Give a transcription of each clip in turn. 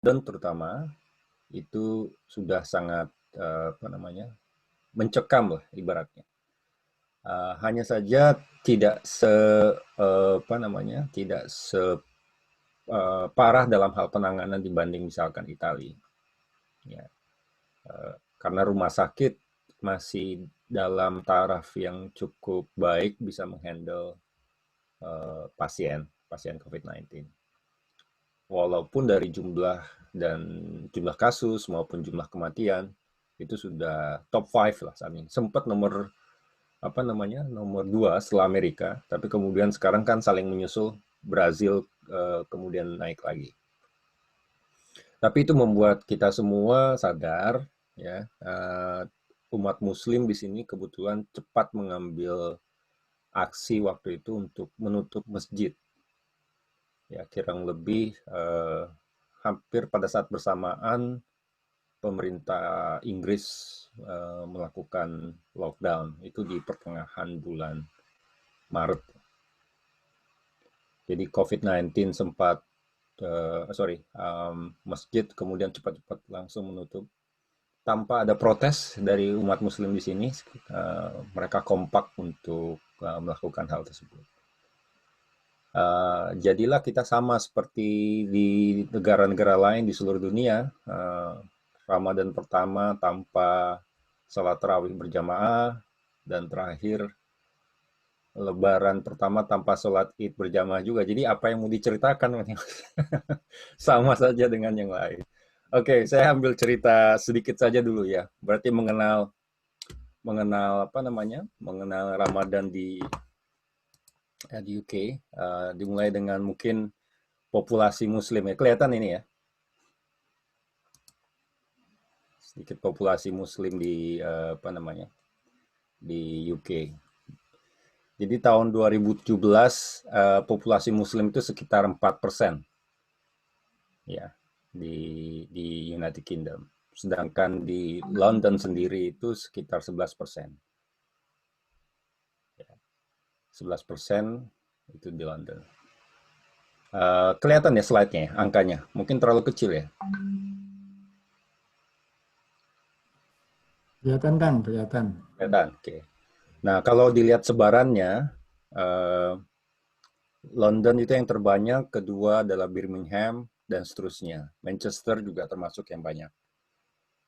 dan terutama itu sudah sangat mencekam lah ibaratnya. Hanya saja tidak tidak separah dalam hal penanganan dibanding misalkan Italia. Ya, karena rumah sakit masih dalam taraf yang cukup baik bisa menghandle pasien COVID-19. Walaupun dari jumlah kasus maupun jumlah kematian itu sudah top 5 lah saat ini. Sempat nomor 2 setelah Amerika, tapi kemudian sekarang kan saling menyusul Brazil kemudian naik lagi. Tapi itu membuat kita semua sadar ya, umat muslim di sini kebetulan cepat mengambil aksi waktu itu untuk menutup masjid. Ya, kurang lebih hampir pada saat bersamaan pemerintah Inggris melakukan lockdown itu di pertengahan bulan Maret. Jadi COVID-19 sempat masjid kemudian cepat-cepat langsung menutup tanpa ada protes dari umat muslim di sini. Mereka kompak untuk melakukan hal tersebut. Jadilah kita sama seperti di negara-negara lain di seluruh dunia. Ramadan pertama tanpa salat tarawih berjamaah, dan terakhir Lebaran pertama tanpa sholat id berjamaah juga. Jadi apa yang mau diceritakan sama saja dengan yang lain. Oke, saya ambil cerita sedikit saja dulu ya. Berarti mengenal Ramadan di UK, dimulai dengan mungkin populasi Muslim ya. Kelihatan ini ya, sedikit populasi Muslim di di UK. Jadi tahun 2017 populasi Muslim itu sekitar 4% ya di United Kingdom. Sedangkan di London sendiri itu sekitar 11%. 11% itu di London. Kelihatan ya slide-nya, angkanya. Mungkin terlalu kecil ya. Kelihatan kan, kelihatan. Kelihatan, oke. Nah, kalau dilihat sebarannya, London itu yang terbanyak, kedua adalah Birmingham, dan seterusnya. Manchester juga termasuk yang banyak.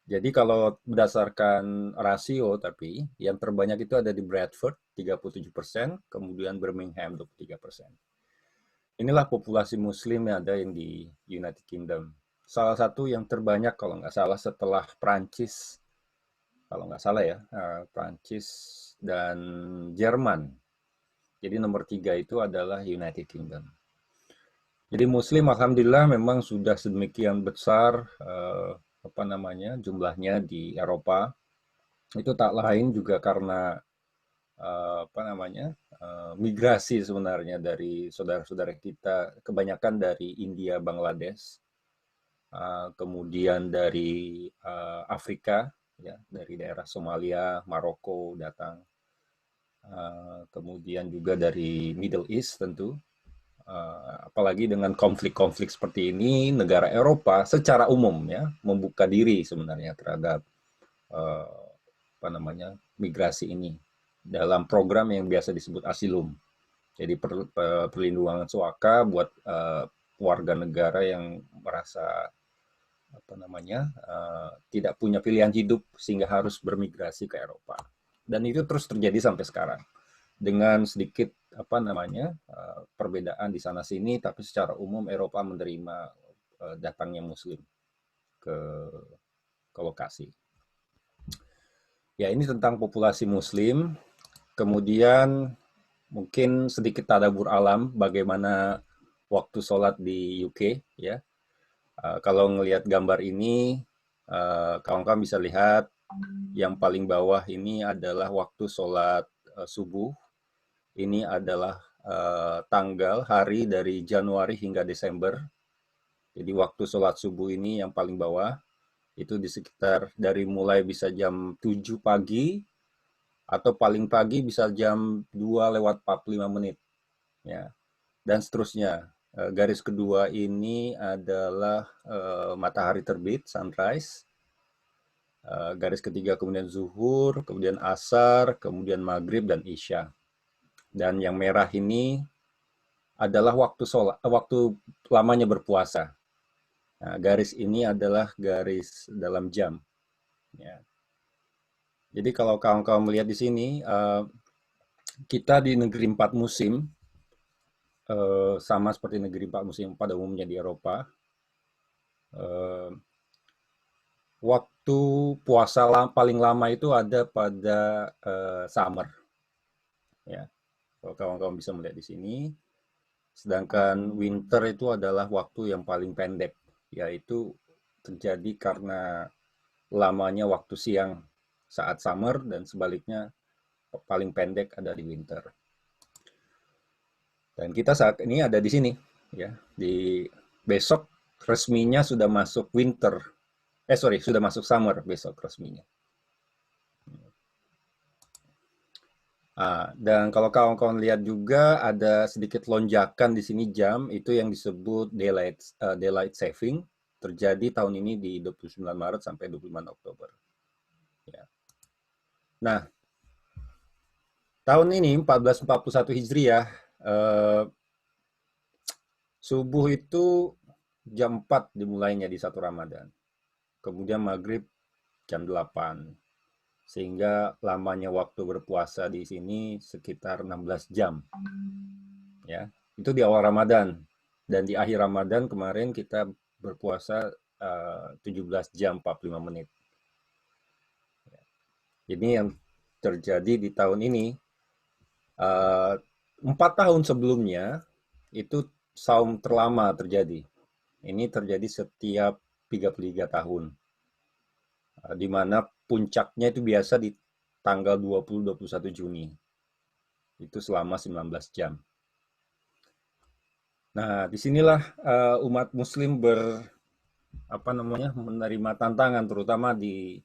Jadi kalau berdasarkan rasio tapi, yang terbanyak itu ada di Bradford, 37%, kemudian Birmingham, 23%. Inilah populasi muslim yang ada yang di United Kingdom. Salah satu yang terbanyak kalau nggak salah setelah Prancis, kalau nggak salah ya, Prancis dan Jerman. Jadi nomor 3 itu adalah United Kingdom. Jadi muslim alhamdulillah memang sudah sedemikian besar jumlahnya di Eropa. Itu tak lain juga karena migrasi sebenarnya dari saudara-saudara kita, kebanyakan dari India, Bangladesh, kemudian dari Afrika, ya, dari daerah Somalia, Maroko datang, kemudian juga dari Middle East tentu. Apalagi dengan konflik-konflik seperti ini, negara Eropa secara umum ya membuka diri sebenarnya terhadap migrasi ini dalam program yang biasa disebut asilum. Jadi perlindungan suaka buat warga negara yang merasa tidak punya pilihan hidup sehingga harus bermigrasi ke Eropa. Dan itu terus terjadi sampai sekarang dengan sedikit perbedaan di sana sini, tapi secara umum Eropa menerima datangnya Muslim ke lokasi. Ya, ini tentang populasi Muslim. Kemudian mungkin sedikit tadabbur alam bagaimana waktu sholat di UK ya. Kalau ngelihat gambar ini, kawan-kawan bisa lihat yang paling bawah ini adalah waktu sholat subuh. Ini adalah tanggal hari dari Januari hingga Desember. Jadi waktu sholat subuh ini yang paling bawah itu di sekitar dari mulai bisa jam 7 pagi atau paling pagi bisa jam 2 lewat 45 menit. Ya. Dan seterusnya. Garis kedua ini adalah matahari terbit, sunrise. Garis ketiga kemudian zuhur, kemudian asar, kemudian maghrib dan isya. Dan yang merah ini adalah waktu lamanya berpuasa. Nah, garis ini adalah garis dalam jam. Ya. Jadi kalau kawan-kawan melihat di sini, kita di negeri empat musim, sama seperti negeri empat musim pada umumnya di Eropa. Eh, Waktu puasa paling lama itu ada pada summer, ya. Kalau kawan-kawan bisa melihat di sini, sedangkan winter itu adalah waktu yang paling pendek, yaitu terjadi karena lamanya waktu siang saat summer dan sebaliknya paling pendek ada di winter. Dan kita saat ini ada di sini, ya. Di besok resminya sudah masuk winter. Sorry, sudah masuk summer besok resminya. Dan kalau kawan-kawan lihat juga ada sedikit lonjakan di sini jam, itu yang disebut daylight saving, terjadi tahun ini di 29 Maret sampai 25 Oktober. Ya. Nah, tahun ini 1441 Hijriah, eh, subuh itu jam 4 dimulainya di satu Ramadan. Kemudian maghrib jam 8. Sehingga lamanya waktu berpuasa di sini sekitar 16 jam. Ya, itu di awal Ramadan. Dan di akhir Ramadan kemarin kita berpuasa 17 jam 45 menit. Ini yang terjadi di tahun ini. 4 tahun sebelumnya itu saum terlama terjadi. Ini terjadi setiap 33 tahun. Di mana puncaknya itu biasa di tanggal 20-21 Juni. Itu selama 19 jam. Nah, disinilah umat Muslim menerima tantangan, terutama di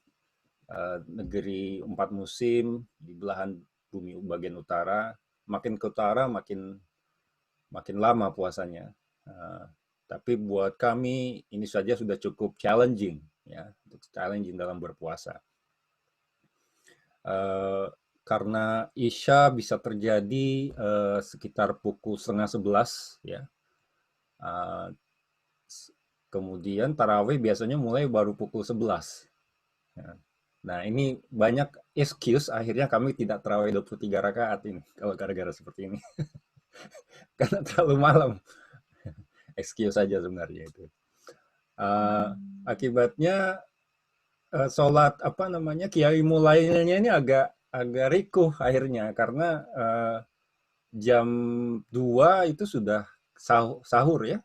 negeri empat musim di belahan bumi bagian utara. Makin ke utara, makin lama puasanya. Tapi buat kami ini saja sudah cukup challenging, ya, challenging dalam berpuasa. Karena Isya bisa terjadi sekitar pukul setengah 11, ya. Kemudian tarawih biasanya mulai baru pukul 11. Nah, ini banyak excuse akhirnya kami tidak tarawih 23 rakaat ini kalau gara-gara seperti ini. Karena terlalu malam. Excuse saja sebenarnya itu. Akibatnya sholat kiai mulainya ini agak agak rikuh akhirnya karena jam 2 itu sudah sahur ya.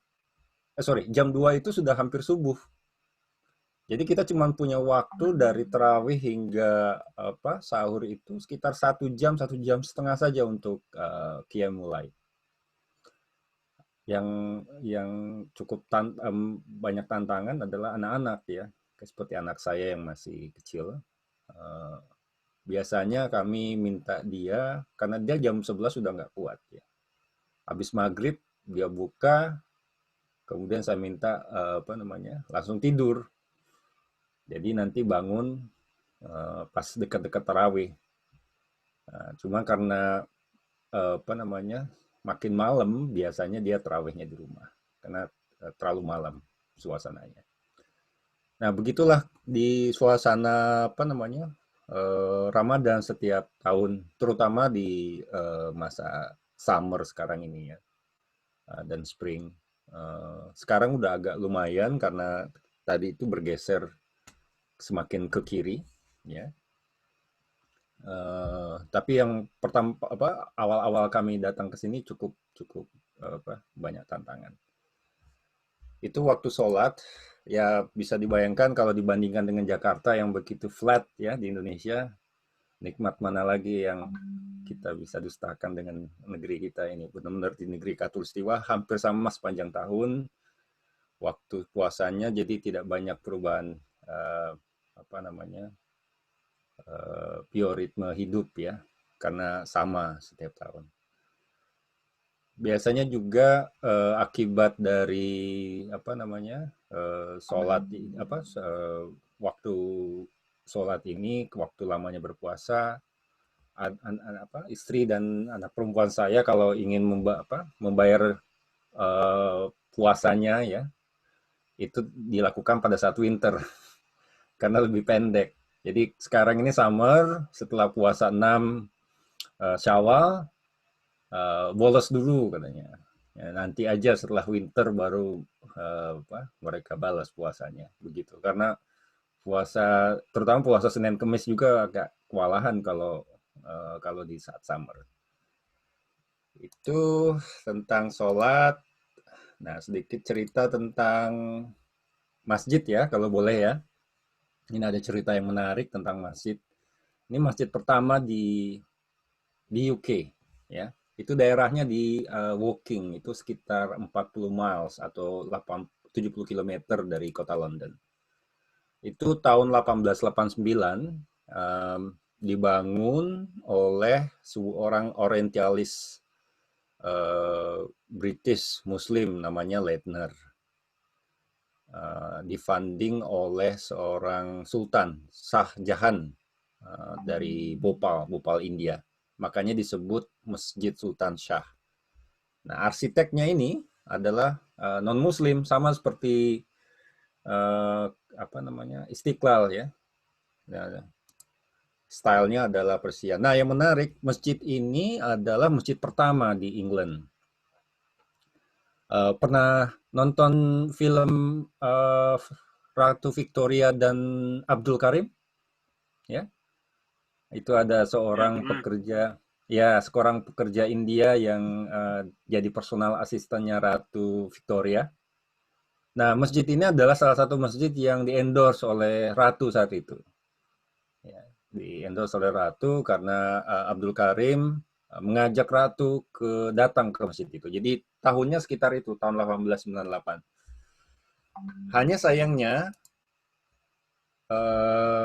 Jam 2 itu sudah hampir subuh. Jadi kita cuma punya waktu dari terawih hingga sahur itu sekitar 1 jam, 1 jam setengah saja untuk qiyam mulai. Yang cukup banyak tantangan adalah anak-anak ya, seperti anak saya yang masih kecil. Biasanya kami minta dia, karena dia jam 11 sudah nggak kuat ya. Habis maghrib dia buka, kemudian saya minta langsung tidur. Jadi nanti bangun pas dekat-dekat tarawih. Nah, cuma karena makin malam biasanya dia tarawihnya di rumah karena terlalu malam suasananya. Nah, begitulah di suasana Ramadan setiap tahun, terutama di masa summer sekarang ini ya, dan spring. Sekarang udah agak lumayan karena tadi itu bergeser semakin ke kiri, ya. Tapi yang pertama awal-awal kami datang ke sini cukup cukup banyak tantangan. Itu waktu sholat, ya bisa dibayangkan kalau dibandingkan dengan Jakarta yang begitu flat ya di Indonesia, nikmat mana lagi yang kita bisa dustakan dengan negeri kita ini. Benar-benar di negeri Katulistiwa hampir sama sepanjang tahun, waktu puasanya jadi tidak banyak perubahan bioritme hidup ya, karena sama setiap tahun. biasanya juga akibat dari apa namanya sholat waktu sholat ini waktu lamanya berpuasa istri dan anak perempuan saya kalau ingin membayar puasanya ya itu dilakukan pada saat winter karena lebih pendek. Jadi sekarang ini summer setelah puasa 6 Syawal bolos dulu katanya. Ya, nanti aja setelah winter baru mereka balas puasanya begitu. Karena puasa terutama puasa Senin Kemis juga agak kewalahan kalau di saat summer. Itu tentang sholat. Nah, sedikit cerita tentang masjid ya, kalau boleh ya. Ini ada cerita yang menarik tentang masjid. Ini masjid pertama di UK ya. Itu daerahnya di Woking, itu sekitar 40 miles atau 70 kilometer dari kota London. Itu tahun 1889 um, dibangun oleh seorang orientalis British Muslim namanya Leitner. Difunding oleh seorang Sultan Shah Jahan dari Bhopal India. Makanya disebut Masjid Sultan Shah. Nah, arsiteknya ini adalah non-Muslim, sama seperti apa namanya Istiqlal ya. Nah, stylenya adalah Persia. Nah, yang menarik, masjid ini adalah masjid pertama di England. Pernah nonton film Ratu Victoria dan Abdul Karim? Ya, itu ada seorang pekerja India yang jadi personal asistennya Ratu Victoria. Nah, masjid ini adalah salah satu masjid yang di-endorse oleh Ratu saat itu. Ya, di-endorse oleh Ratu karena Abdul Karim mengajak Ratu datang ke masjid itu. Jadi tahunnya sekitar itu, tahun 1898. Hanya sayangnya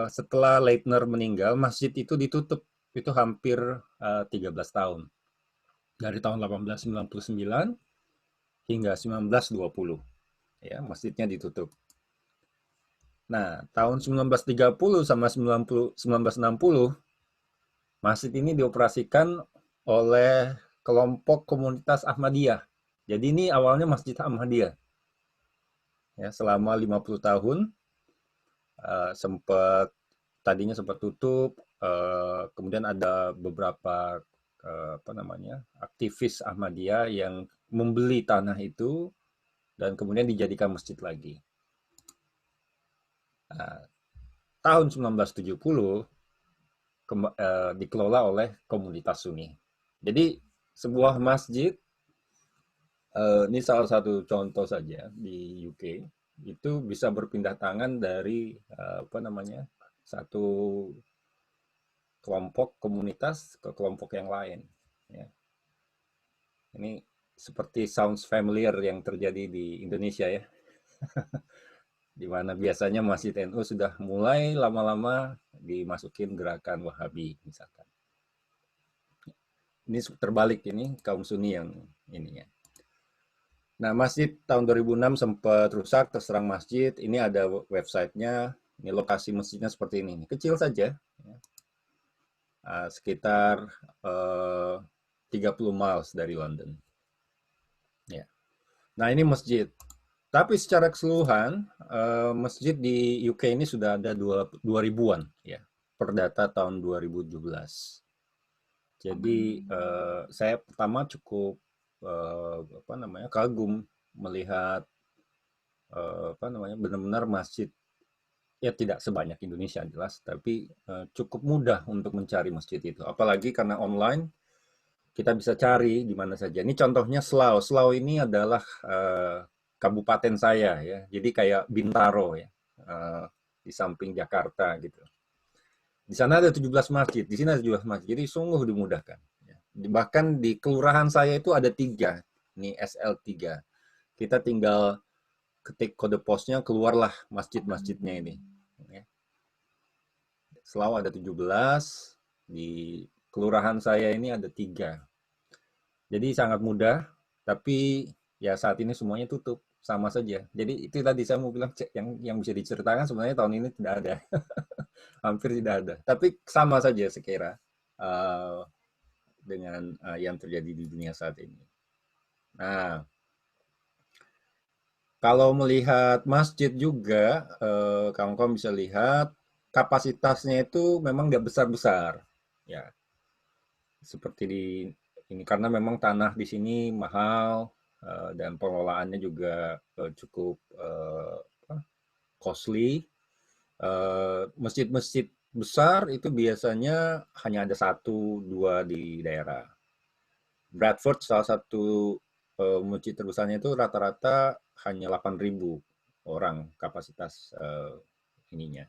setelah Leitner meninggal, masjid itu ditutup. Itu hampir 13 tahun. Dari tahun 1899 hingga 1920. Ya, masjidnya ditutup. Nah, tahun 1930 sama 1960, masjid ini dioperasikan oleh kelompok komunitas Ahmadiyah. Jadi ini awalnya Masjid Ahmadiyah. Ya, selama 50 tahun tadinya sempat tutup, kemudian ada beberapa apa namanya aktivis Ahmadiyah yang membeli tanah itu dan kemudian dijadikan masjid lagi. Nah, tahun 1970 dikelola oleh komunitas Sunni. Jadi sebuah masjid, ini salah satu contoh saja di UK, itu bisa berpindah tangan dari apa namanya satu kelompok komunitas ke kelompok yang lain. Ya. Ini seperti sounds familiar yang terjadi di Indonesia ya, di mana biasanya Masjid NU sudah mulai lama-lama dimasukin gerakan Wahabi misalkan. Ini terbalik ini kaum Sunni yang ininya. Nah, masjid tahun 2006 sempat rusak, terserang masjid. Ini ada websitenya. Ini lokasi masjidnya seperti ini. Kecil saja, sekitar 30 miles dari London. Ya. Nah, ini masjid. Tapi secara keseluruhan, masjid di UK ini sudah ada 2000-an ya, per data tahun 2017. Jadi saya pertama cukup apa namanya kagum melihat apa namanya benar-benar masjid ya tidak sebanyak Indonesia jelas, tapi cukup mudah untuk mencari masjid itu. Apalagi karena online kita bisa cari di mana saja. Ini contohnya Slough. Slough ini adalah kabupaten saya ya. Jadi kayak Bintaro ya. Di samping Jakarta gitu. Di sana ada 17 masjid, di sini ada 17 masjid. Jadi sungguh dimudahkan. Ya. Bahkan di kelurahan saya itu ada 3. Ini SL3. Kita tinggal ketik kode posnya, keluarlah masjid-masjidnya ini. Ya. Slough ada 17, di kelurahan saya ini ada 3. Jadi sangat mudah. Tapi ya saat ini semuanya tutup, sama saja. Jadi itu tadi saya mau bilang yang bisa diceritakan sebenarnya tahun ini tidak ada, hampir tidak ada. Tapi sama saja sekira uh, dengan yang terjadi di dunia saat ini. Nah, kalau melihat masjid juga, kawan-kawan bisa lihat kapasitasnya itu memang nggak besar-besar, ya. Seperti di ini karena memang tanah di sini mahal dan pengelolaannya juga cukup costly. Masjid-masjid besar itu biasanya hanya ada satu dua di daerah. Bradford salah satu masjid terbesarnya itu rata-rata hanya 8.000 orang kapasitas ininya.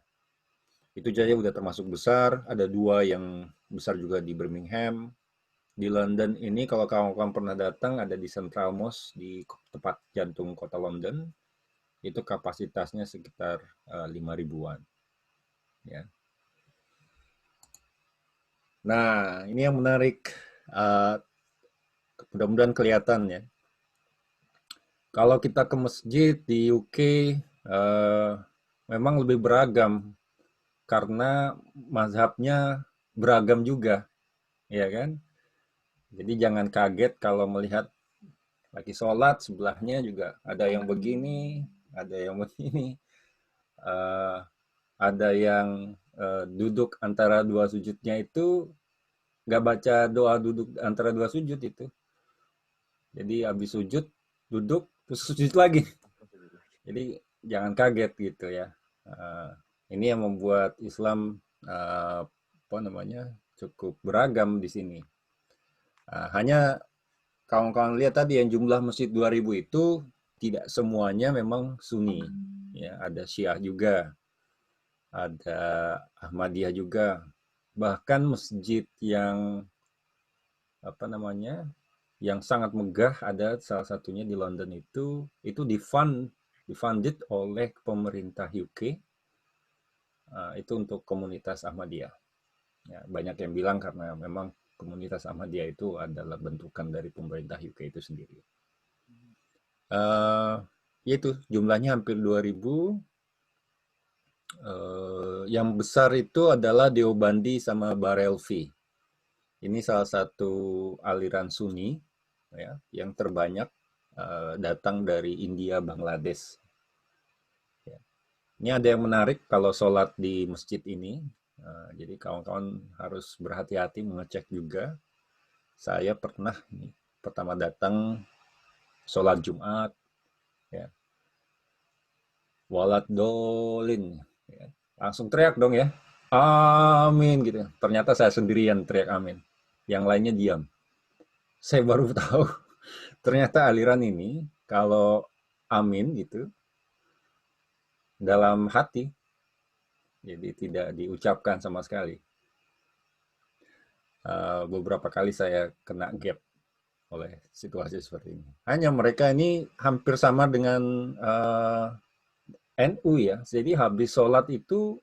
Itu saja udah termasuk besar. Ada dua yang besar juga di Birmingham. Di London ini kalau kawan-kawan pernah datang ada di Central Mosque di tepat jantung kota London. Itu kapasitasnya sekitar 5 ribuan. Ya. Nah, ini yang menarik. Uh, Mudah-mudahan kelihatan ya. Kalau kita ke masjid di UK, memang lebih beragam karena mazhabnya beragam juga, ya kan? Jadi jangan kaget kalau melihat lagi sholat sebelahnya juga ada yang begini, ada yang begini, uh, ada yang duduk antara dua sujudnya itu nggak baca doa duduk antara dua sujud itu. Jadi habis sujud duduk terus sujud lagi. Jadi jangan kaget gitu ya. Uh, ini yang membuat Islam apa namanya cukup beragam di sini. Hanya kawan-kawan lihat tadi yang jumlah masjid 2.000 itu tidak semuanya memang Sunni. Ya, ada Syiah juga, ada Ahmadiyah juga. Bahkan masjid yang apa namanya yang sangat megah ada salah satunya di London itu difunded oleh pemerintah UK itu untuk komunitas Ahmadiyah. Ya, banyak yang bilang karena memang komunitas Ahmadiyah itu adalah bentukan dari pemerintah UK itu sendiri. Itu jumlahnya hampir 2.000. Yang besar itu adalah Deobandi sama Barelvi. Ini salah satu aliran Sunni ya, yang terbanyak datang dari India, Bangladesh. Ya. Ini ada yang menarik kalau sholat di masjid ini. Jadi kawan-kawan harus berhati-hati mengecek juga. Saya pernah nih, pertama datang sholat Jumat, ya, walat dolin, ya. Langsung teriak dong ya, amin gitu. Ternyata saya sendirian teriak amin, yang lainnya diam. Saya baru tahu ternyata aliran ini kalau amin gitu dalam hati, jadi tidak diucapkan sama sekali. Beberapa kali saya kena gap oleh situasi seperti ini. Hanya mereka ini hampir sama dengan NU ya. Jadi habis sholat itu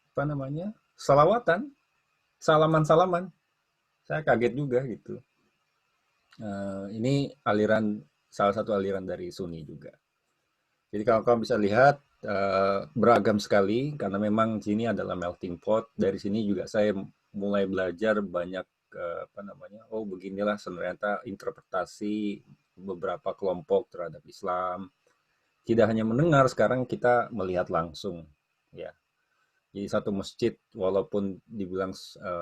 apa namanya salawatan, salaman-salaman. Saya kaget juga gitu. Ini aliran salah satu aliran dari Sunni juga. Jadi kalau kamu bisa lihat beragam sekali karena memang sini adalah melting pot. Dari sini juga saya mulai belajar banyak apa namanya. Oh, beginilah ternyata interpretasi beberapa kelompok terhadap Islam. Tidak hanya mendengar, sekarang kita melihat langsung, ya. Jadi satu masjid walaupun dibilang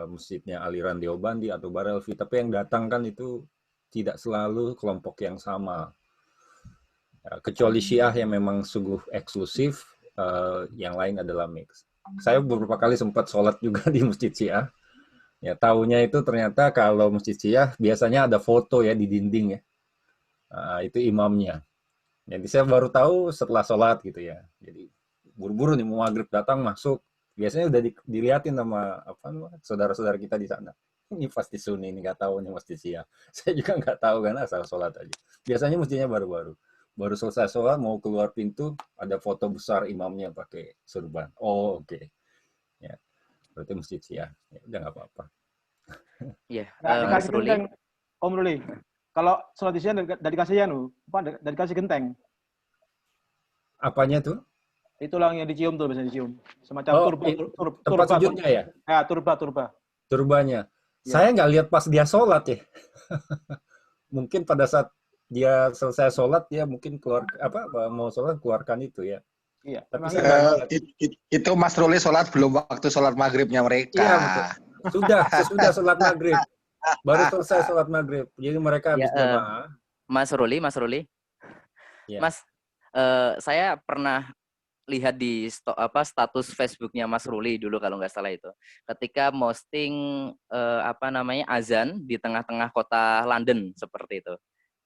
masjidnya aliran Deobandi atau Barelvi, tapi yang datang kan itu tidak selalu kelompok yang sama. Kecuali Syiah yang memang sungguh eksklusif, yang lain adalah mix. Saya beberapa kali sempat sholat juga di masjid Syiah. Ya, tahunya itu ternyata kalau masjid Syiah biasanya ada foto ya di dinding ya. Itu imamnya. Jadi saya baru tahu setelah sholat gitu ya. Jadi buru-buru nih mau maghrib datang masuk. Biasanya udah diliatin sama apa saudara-saudara kita di sana. Ini pasti Sunni, ini nggak tahu nih masjid Syiah. Saya juga nggak tahu kan asal sholat aja. Biasanya masjidnya baru-baru. Baru selesai sholat mau keluar pintu ada foto besar imamnya pakai surban. Oh oke. Okay. Ya, berarti masjid Syiah. Ya, udah nggak apa-apa. Iya, Nggak Mas dikasih Ruli. genteng, Om Ruli. Kalau sholat isya dari kasih anu, apa dari kasih genteng. Apanya tuh? Itulah yang dicium tuh biasanya dicium. Semacam Oh, turba, tempat turba, sujudnya ya? ya turba. Turbanya. Ya, Saya nggak lihat pas dia sholat ya. Mungkin pada saat dia selesai sholat, dia mungkin keluar apa mau sholat keluarkan itu ya. iya. Tapi Memang saya iya. nggak lihat. Itu Mas Ruli sholat belum waktu sholat maghribnya Iya mereka. betul. Sesudah sholat maghrib. Baru selesai sholat maghrib. Jadi mereka Ya, habis jamaah. Mas Ruli, Ya. Mas, saya pernah lihat di status Facebooknya Mas Ruli dulu kalau nggak salah itu, ketika posting azan di tengah-tengah kota London seperti itu.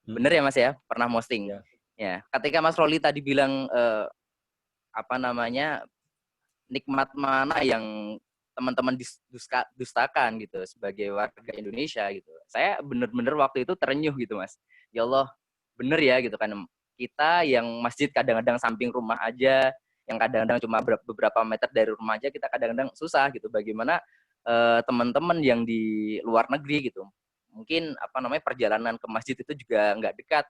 Bener ya Mas ya? Pernah posting. Ya. Ya, ketika Mas Ruli tadi bilang nikmat mana yang teman-teman dustakan gitu sebagai warga Indonesia gitu. Saya bener-bener waktu itu terenyuh gitu Mas. Ya Allah, bener ya gitu kan. Kita yang masjid kadang-kadang samping rumah aja, yang kadang-kadang cuma beberapa meter dari rumah aja, kita kadang-kadang susah gitu. Bagaimana teman-teman yang di luar negeri gitu. Mungkin perjalanan ke masjid itu juga nggak dekat.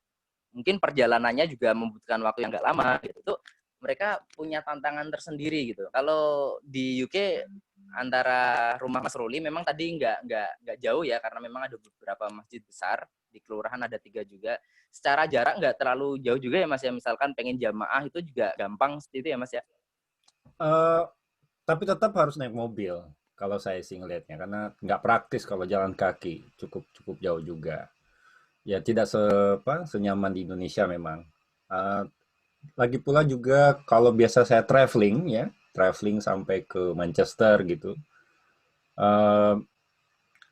Mungkin perjalanannya juga membutuhkan waktu yang nggak lama gitu. Itu mereka punya tantangan tersendiri gitu. Kalau di UK antara rumah Mas Ruli memang tadi nggak jauh ya, karena memang ada beberapa masjid besar di kelurahan, ada 3 juga. Secara jarak nggak terlalu jauh juga ya Mas ya. Misalkan pengen jamaah itu juga gampang seperti itu ya Mas ya. Tapi tetap harus naik mobil kalau saya sih ngelihatnya, karena nggak praktis kalau jalan kaki, cukup jauh juga. Ya tidak senyaman di Indonesia memang. Uh, Lagi pula juga kalau biasa saya traveling sampai ke Manchester gitu, uh,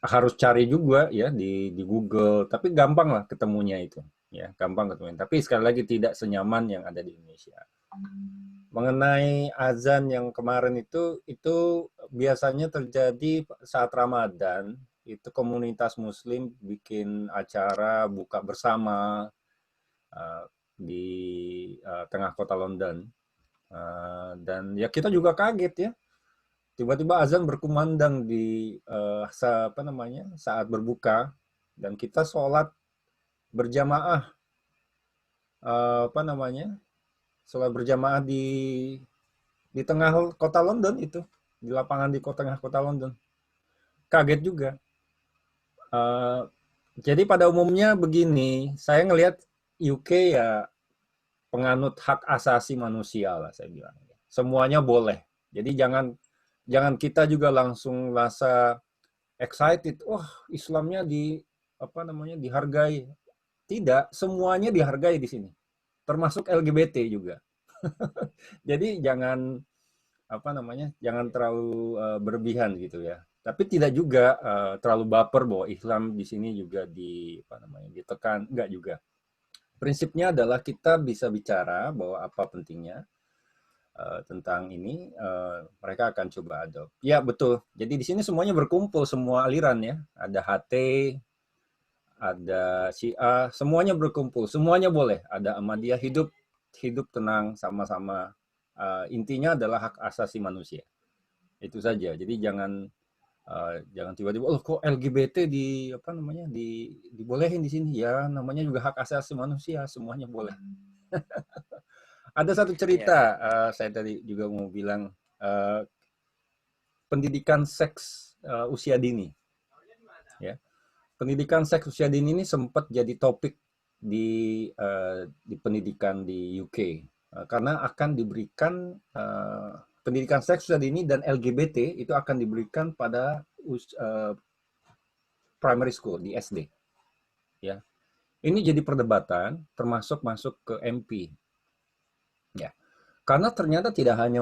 harus cari juga ya di Google, tapi gampang lah ketemunya itu, ya gampang ketemunya. Tapi sekali lagi tidak senyaman yang ada di Indonesia. Mengenai azan yang kemarin itu biasanya terjadi saat Ramadan, itu komunitas Muslim bikin acara buka bersama uh, di tengah kota London. Dan ya kita juga kaget ya, tiba-tiba azan berkumandang di saat berbuka, dan kita sholat berjamaah uh, apa namanya sholat berjamaah di tengah kota London itu, di lapangan di tengah kota London. Kaget juga. Uh, jadi pada umumnya begini, saya ngelihat UK ya penganut hak asasi manusia lah saya bilang. Semuanya boleh. Jadi jangan kita juga langsung rasa excited. Wah, Islamnya dihargai. Tidak, semuanya dihargai di sini. Termasuk LGBT juga. Jadi jangan terlalu berlebihan gitu ya. Tapi tidak juga terlalu baper bahwa Islam di sini juga ditekan, enggak juga. Prinsipnya adalah kita bisa bicara bahwa apa pentingnya tentang ini, mereka akan coba adopt. Ya betul. Jadi di sini semuanya berkumpul, semua aliran ya. Ada HT, ada Syiah, semuanya berkumpul, semuanya boleh. Ada Ahmadiyah, hidup tenang sama-sama. Intinya adalah hak asasi manusia. Itu saja. Jadi jangan tiba-tiba kok LGBT dibolehin di sini, ya namanya juga hak asasi manusia, semuanya boleh. Ada satu cerita, saya tadi juga mau bilang, pendidikan seks usia dini ya. Pendidikan seks usia dini ini sempat jadi topik di pendidikan di UK, karena akan diberikan pendidikan seks usia dini dan LGBT itu akan diberikan pada primary school di SD. Ya, ini jadi perdebatan, termasuk masuk ke MP. Ya, karena ternyata tidak hanya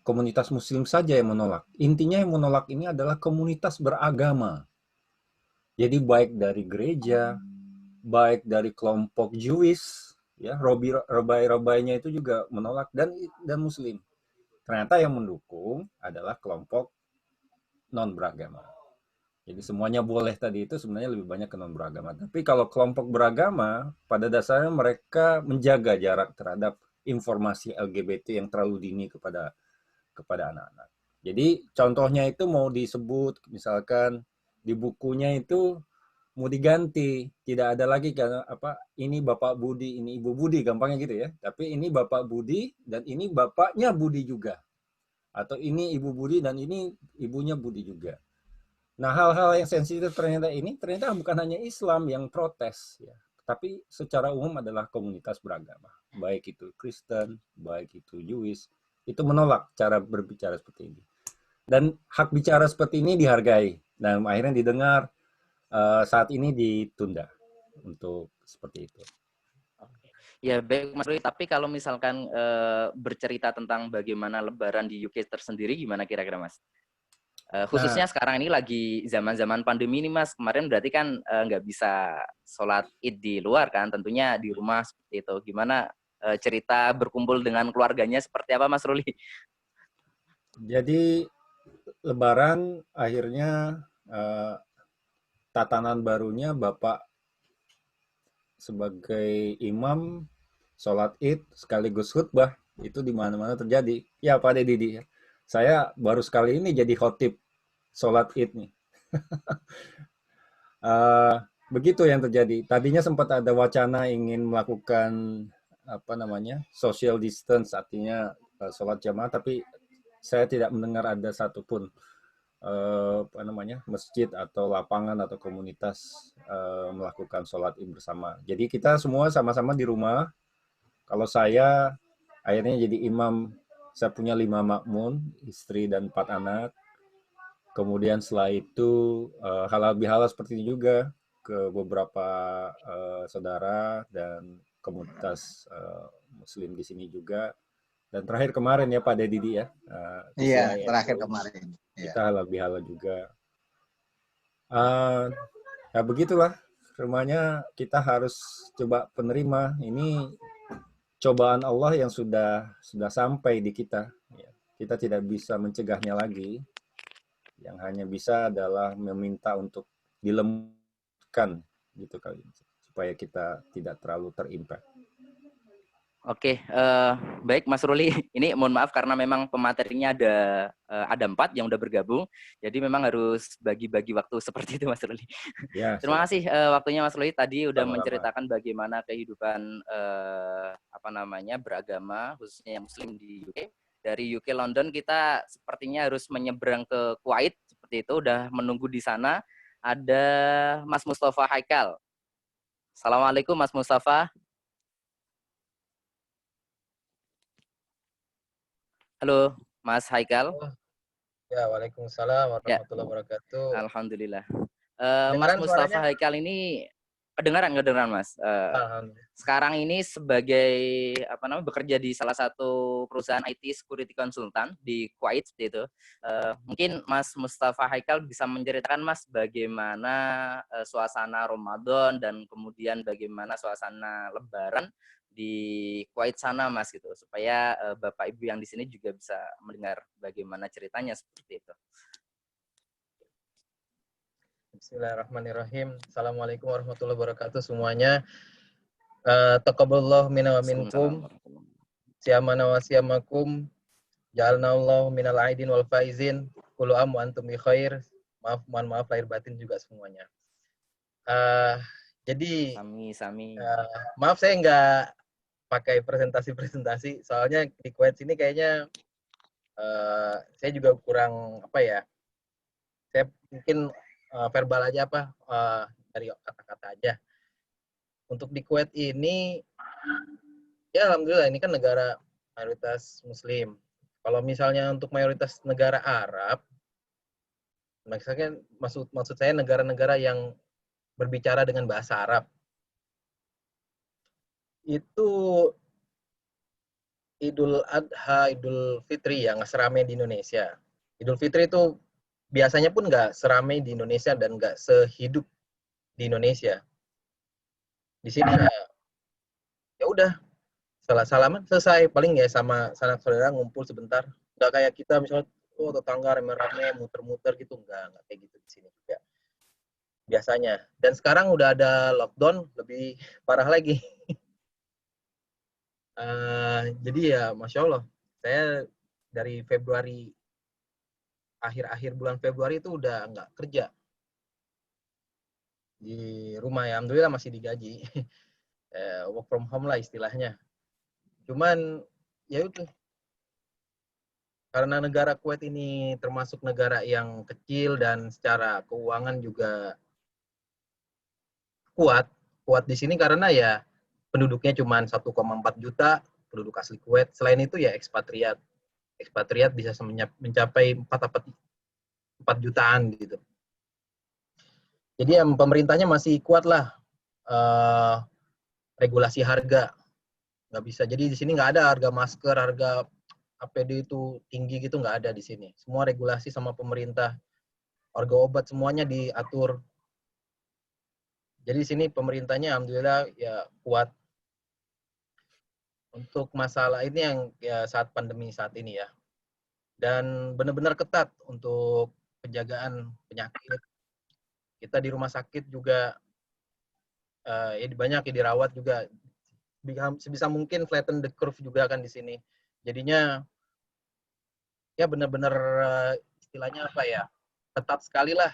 komunitas Muslim saja yang menolak. Intinya yang menolak ini adalah komunitas beragama. Jadi baik dari gereja, baik dari kelompok Jewish, ya, robai-robainya itu juga menolak, dan Muslim. Ternyata yang mendukung adalah kelompok non beragama. Jadi semuanya boleh tadi itu sebenarnya lebih banyak ke non beragama. Tapi kalau kelompok beragama, pada dasarnya mereka menjaga jarak terhadap informasi LGBT yang terlalu dini kepada anak-anak. Jadi contohnya itu mau disebut misalkan di bukunya itu mau diganti, tidak ada lagi karena apa, ini Bapak Budi, ini Ibu Budi, gampangnya gitu ya. Tapi ini Bapak Budi dan ini bapaknya Budi juga. Atau ini Ibu Budi dan ini ibunya Budi juga. Nah, hal-hal yang sensitif ternyata bukan hanya Islam yang protes ya, tapi secara umum adalah komunitas beragama. Baik itu Kristen, baik itu Jewish, itu menolak cara berbicara seperti ini. Dan hak bicara seperti ini dihargai. Dan akhirnya didengar, saat ini ditunda untuk seperti itu. Ya baik Mas Ruli, tapi kalau misalkan bercerita tentang bagaimana Lebaran di UK tersendiri, gimana kira-kira Mas? Khususnya sekarang ini lagi zaman-zaman pandemi ini Mas, kemarin berarti kan nggak bisa sholat id di luar kan, tentunya di rumah seperti itu. Gimana cerita berkumpul dengan keluarganya seperti apa Mas Ruli? Jadi Lebaran akhirnya tatanan barunya Bapak sebagai imam sholat id sekaligus khutbah itu di mana-mana terjadi. Ya Pak Didi, saya baru sekali ini jadi khotib sholat id nih. Begitu yang terjadi. Tadinya sempat ada wacana ingin melakukan apa namanya social distance, artinya sholat jamaah, tapi saya tidak mendengar ada satupun apa namanya masjid atau lapangan atau komunitas melakukan sholat id bersama. Jadi kita semua sama-sama di rumah. Kalau saya akhirnya jadi imam, saya punya 5 makmun, istri dan 4 anak. Kemudian setelah itu halal bihalal seperti ini juga ke beberapa saudara dan komunitas muslim di sini juga. Dan terakhir kemarin ya Pak Didi ya. Iya, terakhir kemarin. Kita halal bihalal juga. Ya begitulah. Rumahnya kita harus coba penerima. Ini cobaan Allah yang sudah sampai di kita. Kita tidak bisa mencegahnya lagi. Yang hanya bisa adalah meminta untuk dilembutkan gitu kali, supaya kita tidak terlalu terimpact. Oke, baik Mas Ruli. Ini mohon maaf karena memang pematerinya ada 4 yang udah bergabung, jadi memang harus bagi-bagi waktu seperti itu Mas Ruli. Ya, terima kasih waktunya Mas Ruli. Tadi udah sama-sama menceritakan bagaimana kehidupan apa namanya beragama khususnya yang Muslim di UK. Dari UK London kita sepertinya harus menyeberang ke Kuwait seperti itu. Udah menunggu di sana ada Mas Mustafa Haikal. Assalamualaikum Mas Mustafa. Halo, Mas Haikal. Ya, waalaikumsalam warahmatullahi wabarakatuh. Alhamdulillah. Mas Mustafa suaranya? Haikal ini kedengaran Mas. Sekarang ini sebagai apa namanya bekerja di salah satu perusahaan IT security consultant di Kuwait seperti itu. Mungkin Mas Mustafa Haikal bisa menceritakan Mas bagaimana suasana Ramadan dan kemudian bagaimana suasana Lebaran di Kuwait sana Mas gitu, supaya Bapak Ibu yang di sini juga bisa mendengar bagaimana ceritanya seperti itu. Bismillahirrahmanirrahim. Assalamualaikum warahmatullahi wabarakatuh semuanya. Taqabbalallahu minna wa minkum. Siyamana wa siyamakum. Ja'alnallahu minal aidin wal faizin. Kullu am wa antum bi khair. Mohon maaf lahir batin juga semuanya. Jadi sami. Maaf saya nggak pakai presentasi, soalnya di Kuwait sini kayaknya saya juga kurang apa ya, saya mungkin verbal aja dari kata-kata aja. Untuk di Kuwait ini, ya alhamdulillah ini kan negara mayoritas Muslim. Kalau misalnya untuk mayoritas negara Arab, maksudnya maksud saya negara-negara yang berbicara dengan bahasa Arab. Itu Idul Adha, Idul Fitri yang seramai di Indonesia. Idul Fitri itu biasanya pun nggak seramai di Indonesia dan nggak sehidup di Indonesia. Di sini ya udah salaman selesai, paling ya sama sanak saudara ngumpul sebentar. Nggak kayak kita misalnya tetangga rame-rame muter-muter gitu, nggak kayak gitu di sini juga biasanya. Dan sekarang udah ada lockdown, lebih parah lagi. Jadi ya Masya Allah, saya dari Februari, akhir bulan Februari itu udah nggak kerja. di rumah ya, alhamdulillah masih digaji. Work from home lah istilahnya. Cuman ya itu, karena negara Kuwait ini termasuk negara yang kecil dan secara keuangan juga kuat di sini karena ya penduduknya cuma 1,4 juta penduduk asli Kuwait. Selain itu ya ekspatriat bisa mencapai 4 jutaan gitu. Jadi ya pemerintahnya masih kuat lah, regulasi harga nggak bisa. Jadi di sini nggak ada harga masker, harga APD itu tinggi gitu, nggak ada di sini. Semua regulasi sama pemerintah, harga obat semuanya diatur. Jadi di sini pemerintahnya alhamdulillah ya kuat. Untuk masalah ini yang ya saat pandemi saat ini ya. Dan benar-benar ketat untuk penjagaan penyakit. Kita di rumah sakit juga ya banyak yang dirawat juga. Sebisa mungkin flatten the curve juga kan di sini. Jadinya ya benar-benar istilahnya apa ya, ketat sekali lah.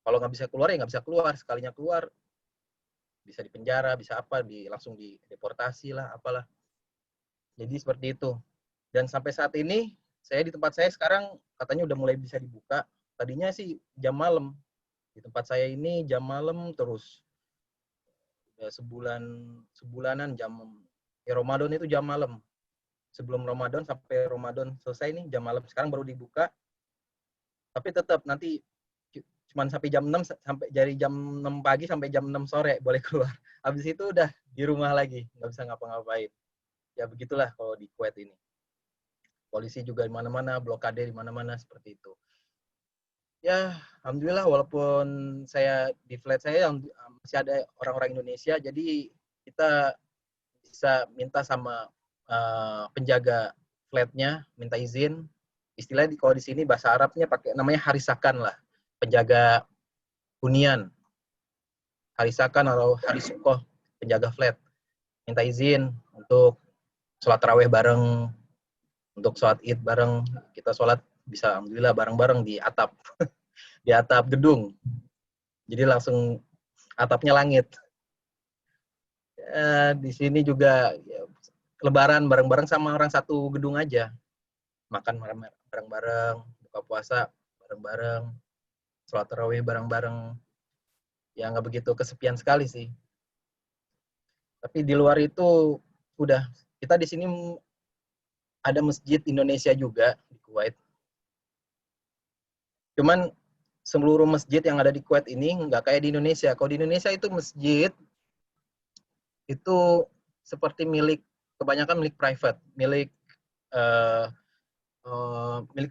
Kalau nggak bisa keluar ya nggak bisa keluar. Sekalinya keluar bisa dipenjara, bisa apa, langsung dideportasi lah, apalah. Jadi seperti itu. Dan sampai saat ini saya di tempat saya sekarang katanya udah mulai bisa dibuka. Tadinya sih jam malam. Di tempat saya ini jam malam terus. Udah sebulanan jam ya Ramadan itu jam malam. Sebelum Ramadan sampai Ramadan selesai nih jam malam. Sekarang baru dibuka. Tapi tetap nanti cuma sampai jam 6 sampai dari jam 6 pagi sampai jam 6 sore boleh keluar. Habis itu udah di rumah lagi, nggak bisa ngapa-ngapain. Ya begitulah kalau di Kuwait ini. Polisi juga di mana-mana, blokade di mana-mana seperti itu. Ya, alhamdulillah walaupun saya di flat saya masih ada orang-orang Indonesia, jadi kita bisa minta sama penjaga flatnya, minta izin. Istilahnya kalau di sini bahasa Arabnya pakai namanya harisakan lah, penjaga hunian, harisakan atau harisukoh, penjaga flat, minta izin untuk sholat tarawih bareng, untuk sholat id bareng, kita sholat bisa alhamdulillah bareng-bareng di atap di atap gedung, jadi langsung atapnya langit. Di sini juga ya, lebaran bareng-bareng sama orang satu gedung aja, makan bareng-bareng, buka puasa bareng-bareng, sholat tarawih bareng-bareng, ya nggak begitu kesepian sekali sih. Tapi di luar itu udah, kita di sini ada masjid Indonesia juga di Kuwait. Cuman seluruh masjid yang ada di Kuwait ini nggak kayak di Indonesia. Kalau di Indonesia itu masjid itu seperti kebanyakan milik private, milik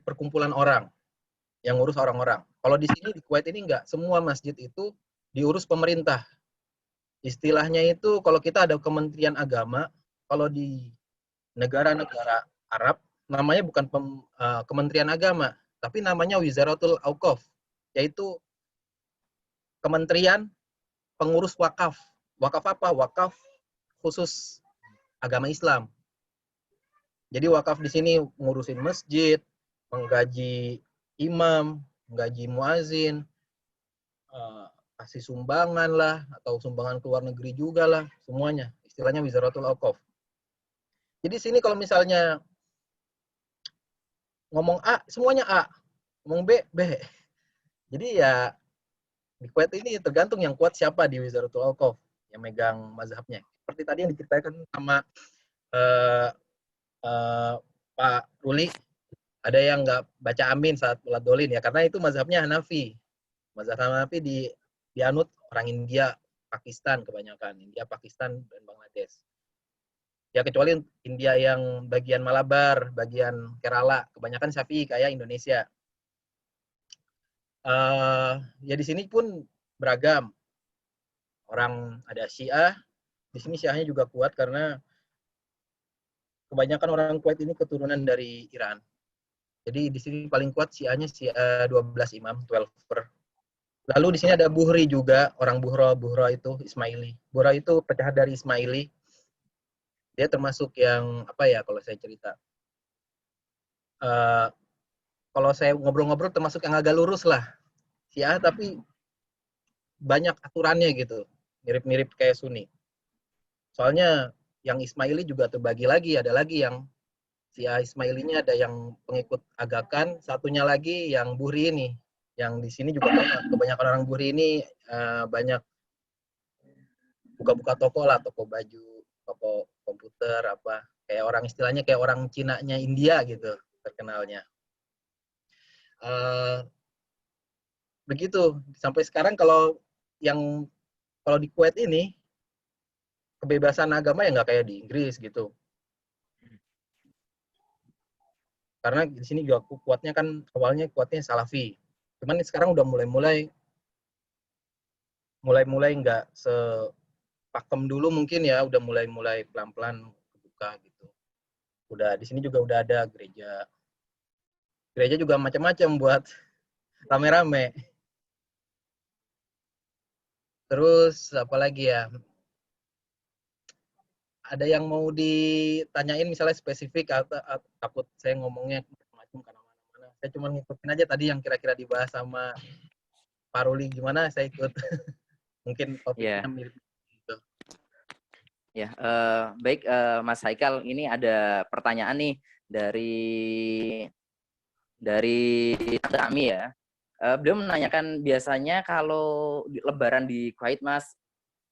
perkumpulan orang yang ngurus orang-orang. Kalau di sini di Kuwait ini nggak, semua masjid itu diurus pemerintah. Istilahnya itu kalau kita ada Kementerian Agama, kalau di negara-negara Arab namanya bukan Kementerian Agama, tapi namanya Wizaratul Auqaf, yaitu Kementerian Pengurus Wakaf. Wakaf apa? Wakaf khusus agama Islam. Jadi wakaf di sini ngurusin masjid, menggaji imam, menggaji muazin, kasih sumbangan lah, atau sumbangan ke luar negeri juga lah, semuanya. Istilahnya Wizaratul Auqaf. Jadi sini kalau misalnya ngomong A, semuanya A. Ngomong B, B. Jadi ya di Kuwait ini tergantung yang kuat siapa di Wizaratul Auqaf yang megang mazhabnya. Seperti tadi yang diceritakan sama Pak Ruli, ada yang nggak baca amin saat sholat dolin ya, karena itu mazhabnya Hanafi. Mazhab Hanafi dianut orang India, Pakistan kebanyakan. India, Pakistan, dan Bangladesh. Ya kecuali India yang bagian Malabar, bagian Kerala, kebanyakan Syafi'i kayak Indonesia. Ya di sini pun beragam. Orang ada Syiah, di sini Syiahnya juga kuat karena kebanyakan orang Kuwait ini keturunan dari Iran. Jadi di sini paling kuat Syiahnya Syiah 12 imam, 12per. Lalu di sini ada Buhri juga, orang Buhra itu Ismaili. Buhra itu pecahan dari Ismaili. Dia termasuk yang apa ya kalau saya cerita. Kalau saya ngobrol-ngobrol termasuk yang agak lurus lah. Syiah tapi banyak aturannya gitu, mirip-mirip kayak Sunni. Soalnya yang Ismaili juga terbagi lagi, ada lagi yang Syiah Ismailinya, ada yang pengikut Agakan, satunya lagi yang Buhri ini. Yang di sini juga banyak, kebanyakan orang Buhri ini banyak buka-buka toko lah, toko baju, toko komputer, apa, kayak orang istilahnya kayak orang Cina-nya India gitu, terkenalnya. Begitu, sampai sekarang kalau di Kuwait ini, kebebasan agama ya nggak kayak di Inggris gitu. Karena di sini juga kuatnya kan awalnya kuatnya Salafi. Cuman sekarang udah mulai nggak sepakem dulu mungkin ya, udah mulai pelan-pelan kebuka gitu. Udah di sini juga udah ada gereja. Gereja juga macam-macam buat rame-rame. Terus apa lagi ya? Ada yang mau ditanyain misalnya spesifik atau takut saya ngomongnya macam-macam karena mana-mana. Saya cuma ngikutin aja tadi yang kira-kira dibahas sama Pak Ruli gimana, saya ikut. Mungkin topiknya mirip gitu. Ya, baik Mas Haikal, ini ada pertanyaan nih dari kami ya. Beliau menanyakan biasanya kalau Lebaran di Kuwait, Mas,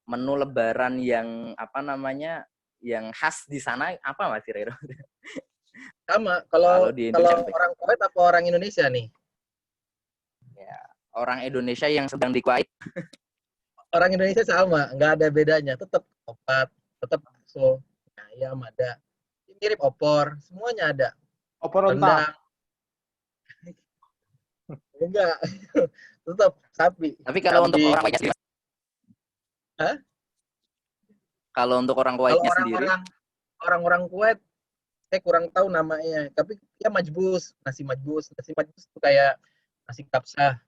menu Lebaran yang apa namanya, yang khas di sana apa, Mas kira-kira? Sama, kalau orang Kuwait apa orang Indonesia nih? Ya, orang Indonesia yang sedang di Kuwait. Orang Indonesia sama, nggak ada bedanya. Tetap opat, tetap bakso, ayam ada. Mirip opor, semuanya ada. Opor Rendang. Enggak, tetap sapi. Tapi kalau untuk orang Kuwaitnya sendiri, Hah? Kalau untuk orang Kuwaitnya sendiri, orang-orang Kuwait, saya kurang tahu namanya. Tapi ya majbus, nasi majbus. Nasi majbus itu kayak nasi kapsah.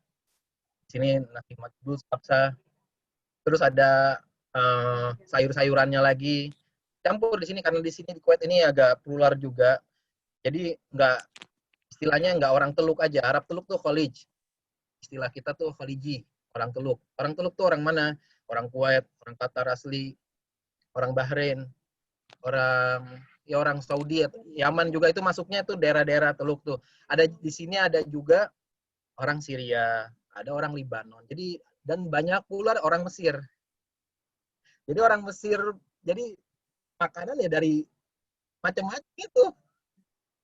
Di sini nasi majbus, kapsah. Terus ada sayur-sayurannya lagi. Campur di sini karena di sini di Kuwait ini agak plural juga. Jadi istilahnya nggak orang Teluk aja. Arab Teluk tuh Khalij. Istilah kita tuh Khaliji, orang Teluk. Orang Teluk tuh orang mana? Orang Kuwait, orang Qatar asli, orang Bahrain, orang Saudi, Yaman juga itu masuknya tuh daerah-daerah Teluk tuh. Ada di sini ada juga orang Syria, ada orang Libanon. Jadi dan banyak pula orang Mesir. Jadi orang Mesir, jadi makanan ya dari macam-macam itu.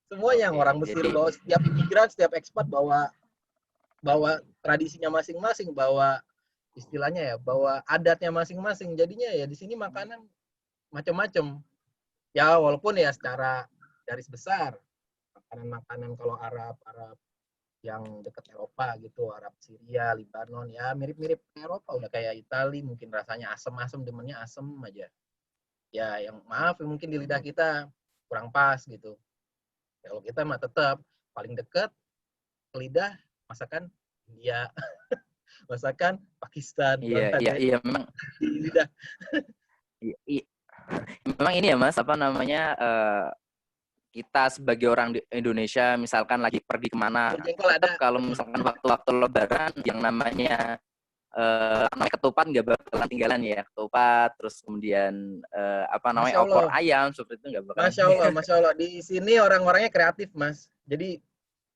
Semua yang orang Mesir bawa, setiap imigran, setiap ekspat bawa tradisinya masing-masing, bawa istilahnya ya, bawa adatnya masing-masing. Jadinya ya di sini makanan macam-macam. Ya walaupun ya secara garis besar makanan-makanan kalau Arab yang dekat Eropa gitu, Arab Syria, Libanon ya mirip-mirip Eropa, udah kayak Italia, mungkin rasanya asam-asam, demennya asam aja. Ya yang maaf mungkin di lidah kita kurang pas gitu. Kalau kita mah tetap paling dekat ke lidah masakan India, masakan Pakistan. Iya, memang. Di lidah. Memang ini ya Mas, apa namanya, kita sebagai orang Indonesia misalkan lagi pergi kemana, tetap kalau misalkan waktu-waktu Lebaran yang namanya ketupat nggak bakalan tinggalan ya, ketupat, terus kemudian opor ayam seperti itu nggak bakalan. Masya Allah, di sini orang-orangnya kreatif Mas. Jadi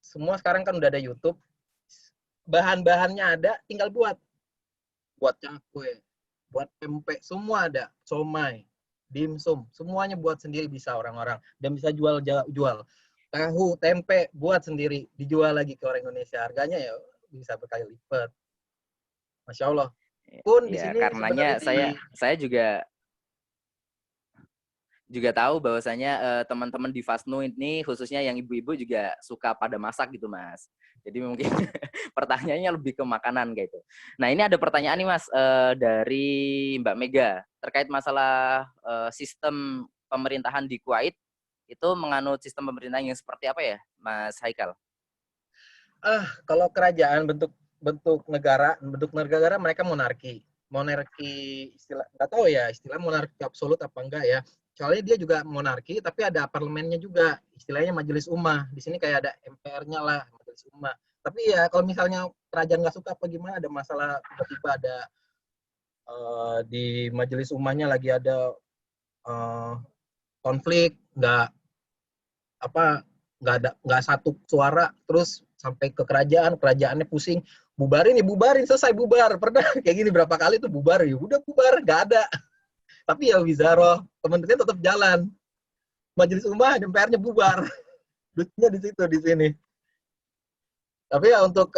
semua sekarang kan udah ada YouTube, bahan-bahannya ada, tinggal buat cakwe, buat pempek, semua ada, somai, dimsum, semuanya buat sendiri bisa orang-orang, dan bisa jual. Tahu, tempe, buat sendiri, dijual lagi ke orang Indonesia, harganya ya bisa berkali lipat. Masya Allah. Pun di sini karenanya saya juga tahu bahwasanya teman-teman di Fasnu ini khususnya yang ibu-ibu juga suka pada masak gitu Mas. Jadi mungkin pertanyaannya lebih ke makanan kayak itu. Nah ini ada pertanyaan nih Mas dari Mbak Mega terkait masalah sistem pemerintahan di Kuwait itu menganut sistem pemerintahan yang seperti apa ya Mas Haikal? Kalau kerajaan bentuk negara mereka monarki istilah nggak tahu ya istilah monarki absolut apa enggak ya. Soalnya dia juga monarki, tapi ada parlemennya juga, istilahnya majelis ummah. Di sini kayak ada MPR-nya lah, majelis ummah. Tapi ya kalau misalnya kerajaan nggak suka apa gimana, ada masalah tiba-tiba ada di majelis ummahnya lagi ada konflik, nggak satu suara, terus sampai ke kerajaannya pusing, bubarin, selesai bubar. Pernah kayak gini berapa kali tuh bubar, ya udah bubar, nggak ada. Tapi ya wizaroh, kementerian tetap jalan. Majelis ummah, DPR-nya bubar. Lucunya di situ, di sini. Tapi ya untuk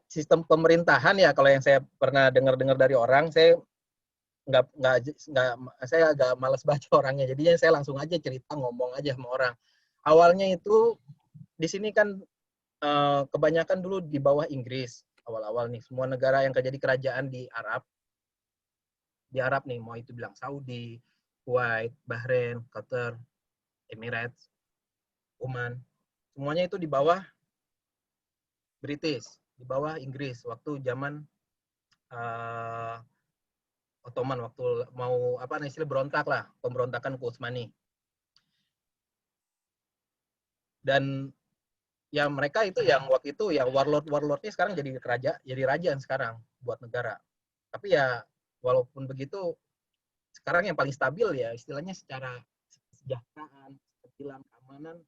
sistem pemerintahan ya, kalau yang saya pernah dengar dari orang, saya saya agak malas baca orangnya. Jadinya saya langsung aja cerita, ngomong aja sama orang. Awalnya itu di sini kan kebanyakan dulu di bawah Inggris. Awal-awal nih, semua negara yang jadi kerajaan di Arab nih, mau itu bilang Saudi, Kuwait, Bahrain, Qatar, Emirates, Oman, semuanya itu di bawah British, di bawah Inggris waktu zaman Ottoman, waktu mau berontak lah, pemberontakan ke Utsmani. Dan ya mereka itu yang waktu itu yang warlordnya sekarang jadi rajaan sekarang buat negara. Tapi ya walaupun begitu, sekarang yang paling stabil ya istilahnya secara kesejahteraan, keamanan,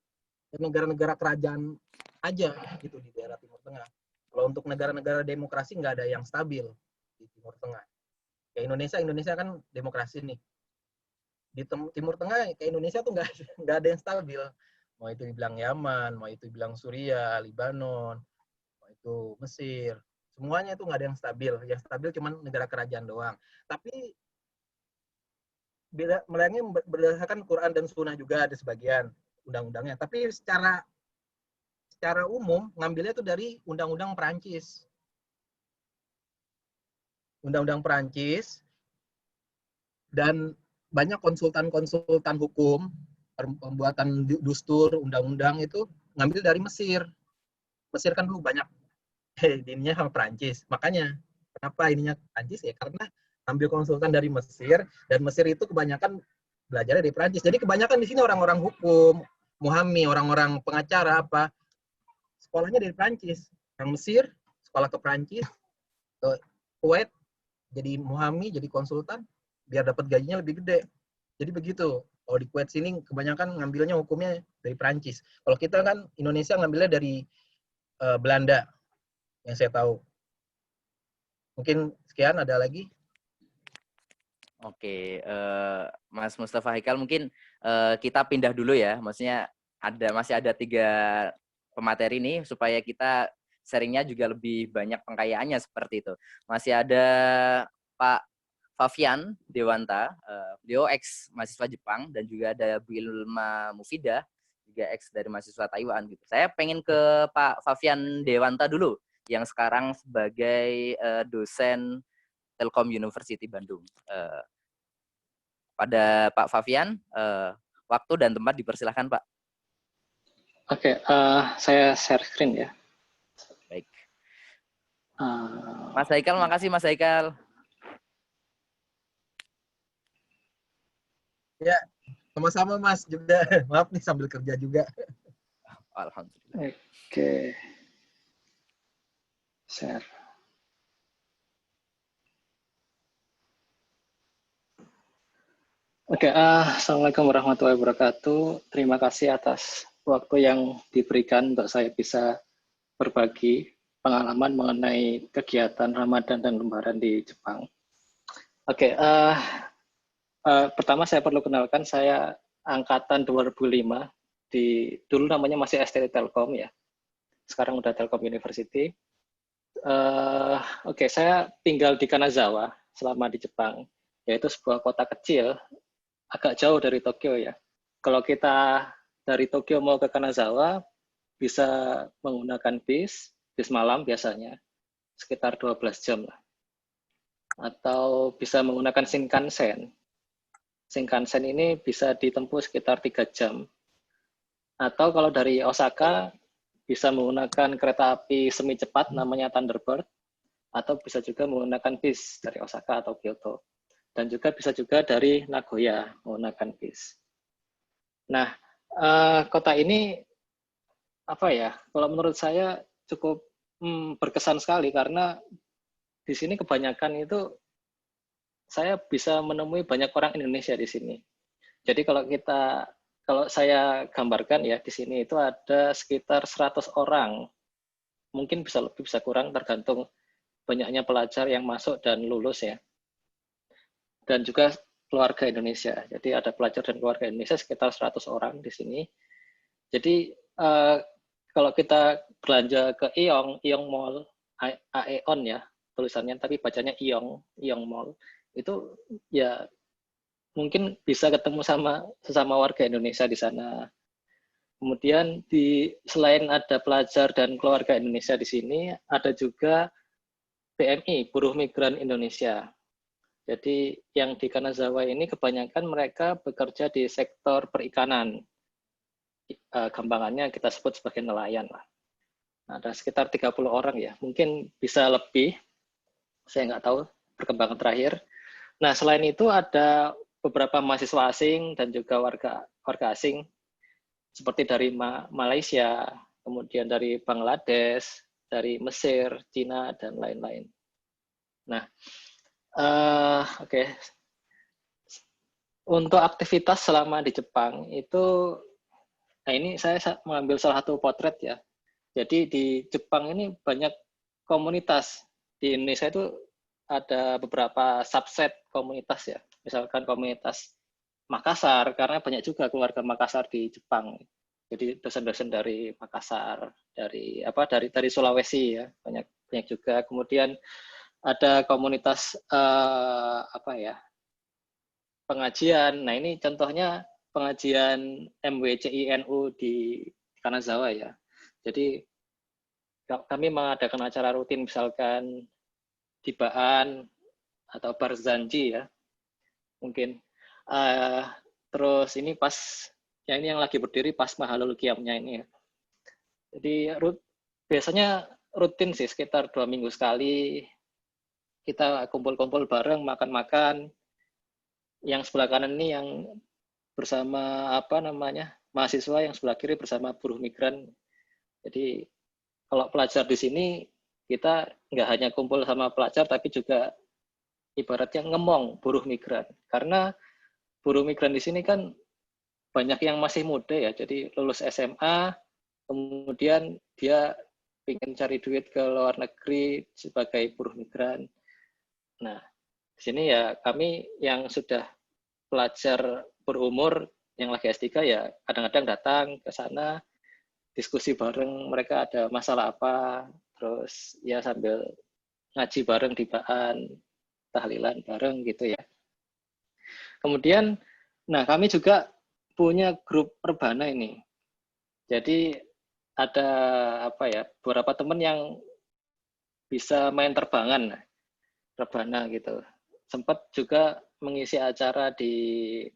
negara-negara kerajaan aja gitu di daerah Timur Tengah. Kalau untuk negara-negara demokrasi nggak ada yang stabil di Timur Tengah. Kayak Indonesia kan demokrasi nih. Di Timur Tengah kayak Indonesia tuh nggak ada yang stabil. Mau itu dibilang Yaman, mau itu bilang Suriah, Libanon, mau itu Mesir, semuanya itu nggak ada yang stabil. Yang stabil cuma negara kerajaan doang. Tapi mereka berdasarkan Quran dan Sunnah juga ada sebagian undang-undangnya. Tapi secara umum ngambilnya itu dari Undang-Undang Perancis. Undang-Undang Perancis, dan banyak konsultan hukum pembuatan dustur, undang-undang itu ngambil dari Mesir. Mesir kan dulu banyak ininya sama Perancis. Makanya kenapa ininya Perancis ya, karena ambil konsultan dari Mesir, dan Mesir itu kebanyakan belajarnya dari Perancis. Jadi kebanyakan di sini orang-orang hukum, muhami, orang-orang pengacara sekolahnya dari Perancis. Orang Mesir sekolah ke Perancis, ke Kuwait jadi muhami, jadi konsultan, biar dapat gajinya lebih gede. Jadi begitu. Kalau di Kuwait sini kebanyakan ngambilnya hukumnya dari Perancis. Kalau kita kan Indonesia ngambilnya dari Belanda, yang saya tahu. Mungkin sekian, ada lagi? Oke, Mas Mustafa Haikal, mungkin kita pindah dulu ya. Maksudnya masih ada 3 pemateri nih, supaya kita sharingnya juga lebih banyak pengkayaannya seperti itu. Masih ada Pak Fafian Dewanta, beliau ex mahasiswa Jepang, dan juga ada Bu Ilma Mufidah, juga ex dari mahasiswa Taiwan gitu. Saya pengen ke Pak Fafian Dewanta dulu, yang sekarang sebagai dosen Telkom University Bandung. Pada Pak Fafian, waktu dan tempat dipersilahkan, Pak. Oke, saya share screen ya. Baik. Mas Haikal, makasih Mas Haikal. Ya, sama-sama Mas juga. Maaf nih sambil kerja juga. Alhamdulillah. Oke. Share. Oke, Assalamualaikum warahmatullahi wabarakatuh. Terima kasih atas waktu yang diberikan untuk saya bisa berbagi pengalaman mengenai kegiatan Ramadan dan Lebaran di Jepang. Oke, pertama saya perlu kenalkan, saya angkatan 2005, dulu namanya masih STT Telkom ya, sekarang udah Telkom University. Oke, saya tinggal di Kanazawa selama di Jepang, yaitu sebuah kota kecil, agak jauh dari Tokyo ya. Kalau kita dari Tokyo mau ke Kanazawa, bisa menggunakan bis malam biasanya, sekitar 12 jam lah. Atau bisa menggunakan Shinkansen. Shinkansen ini bisa ditempuh sekitar 3 jam. Atau kalau dari Osaka, bisa menggunakan kereta api semi cepat namanya Thunderbird, atau bisa juga menggunakan bis dari Osaka atau Kyoto. Dan juga bisa juga dari Nagoya menggunakan bis. Nah, kota ini, apa ya, kalau menurut saya cukup berkesan sekali, karena di sini kebanyakan itu saya bisa menemui banyak orang Indonesia di sini. Jadi kalau saya gambarkan ya, di sini itu ada sekitar 100 orang. Mungkin bisa lebih, bisa kurang, tergantung banyaknya pelajar yang masuk dan lulus ya. Dan juga keluarga Indonesia. Jadi ada pelajar dan keluarga Indonesia sekitar 100 orang di sini. Jadi kalau kita belanja ke Iong Mall, Aeon ya tulisannya, tapi bacanya Iong Mall, itu ya mungkin bisa ketemu sama sesama warga Indonesia di sana. Kemudian selain ada pelajar dan keluarga Indonesia di sini, ada juga PMI, Buruh Migran Indonesia. Jadi yang di Kanazawa ini kebanyakan mereka bekerja di sektor perikanan. Gampangannya kita sebut sebagai nelayan lah. Ada sekitar 30 orang ya, mungkin bisa lebih, saya nggak tahu perkembangan terakhir. Nah, selain itu ada beberapa mahasiswa asing dan juga warga asing, seperti dari Malaysia, kemudian dari Bangladesh, dari Mesir, Cina, dan lain-lain. Nah, oke. Untuk aktivitas selama di Jepang itu, nah ini saya mengambil salah satu potret ya. Jadi di Jepang ini banyak komunitas. Di Indonesia itu ada beberapa subset komunitas ya. Misalkan komunitas Makassar, karena banyak juga keluarga Makassar di Jepang. Jadi dosen-dosen dari Makassar, dari Sulawesi ya, banyak juga. Kemudian ada komunitas pengajian. Nah, ini contohnya pengajian MWCI-NU di Kanazawa ya. Jadi kami mengadakan acara rutin misalkan di Baan atau Barzanji ya. Mungkin terus ini ini yang lagi berdiri pas Mahalul Qiyamnya ini ya. Jadi biasanya rutin sih, sekitar 2 minggu sekali kita kumpul-kumpul bareng, makan-makan. Yang sebelah kanan ini yang bersama mahasiswa, yang sebelah kiri bersama buruh migran. Jadi kalau pelajar di sini kita nggak hanya kumpul sama pelajar, tapi juga ibaratnya ngemong buruh migran. Karena buruh migran di sini kan banyak yang masih muda ya, jadi lulus SMA, kemudian dia ingin cari duit ke luar negeri sebagai buruh migran. Nah, di sini ya kami yang sudah pelajar berumur yang lagi S3 ya kadang-kadang datang ke sana, diskusi bareng, mereka ada masalah apa, terus ya sambil ngaji bareng di Baan, tahlilan bareng gitu ya. Kemudian, nah kami juga punya grup rebana ini. Jadi ada beberapa teman yang bisa main terbangan, rebana gitu. Sempat juga mengisi acara di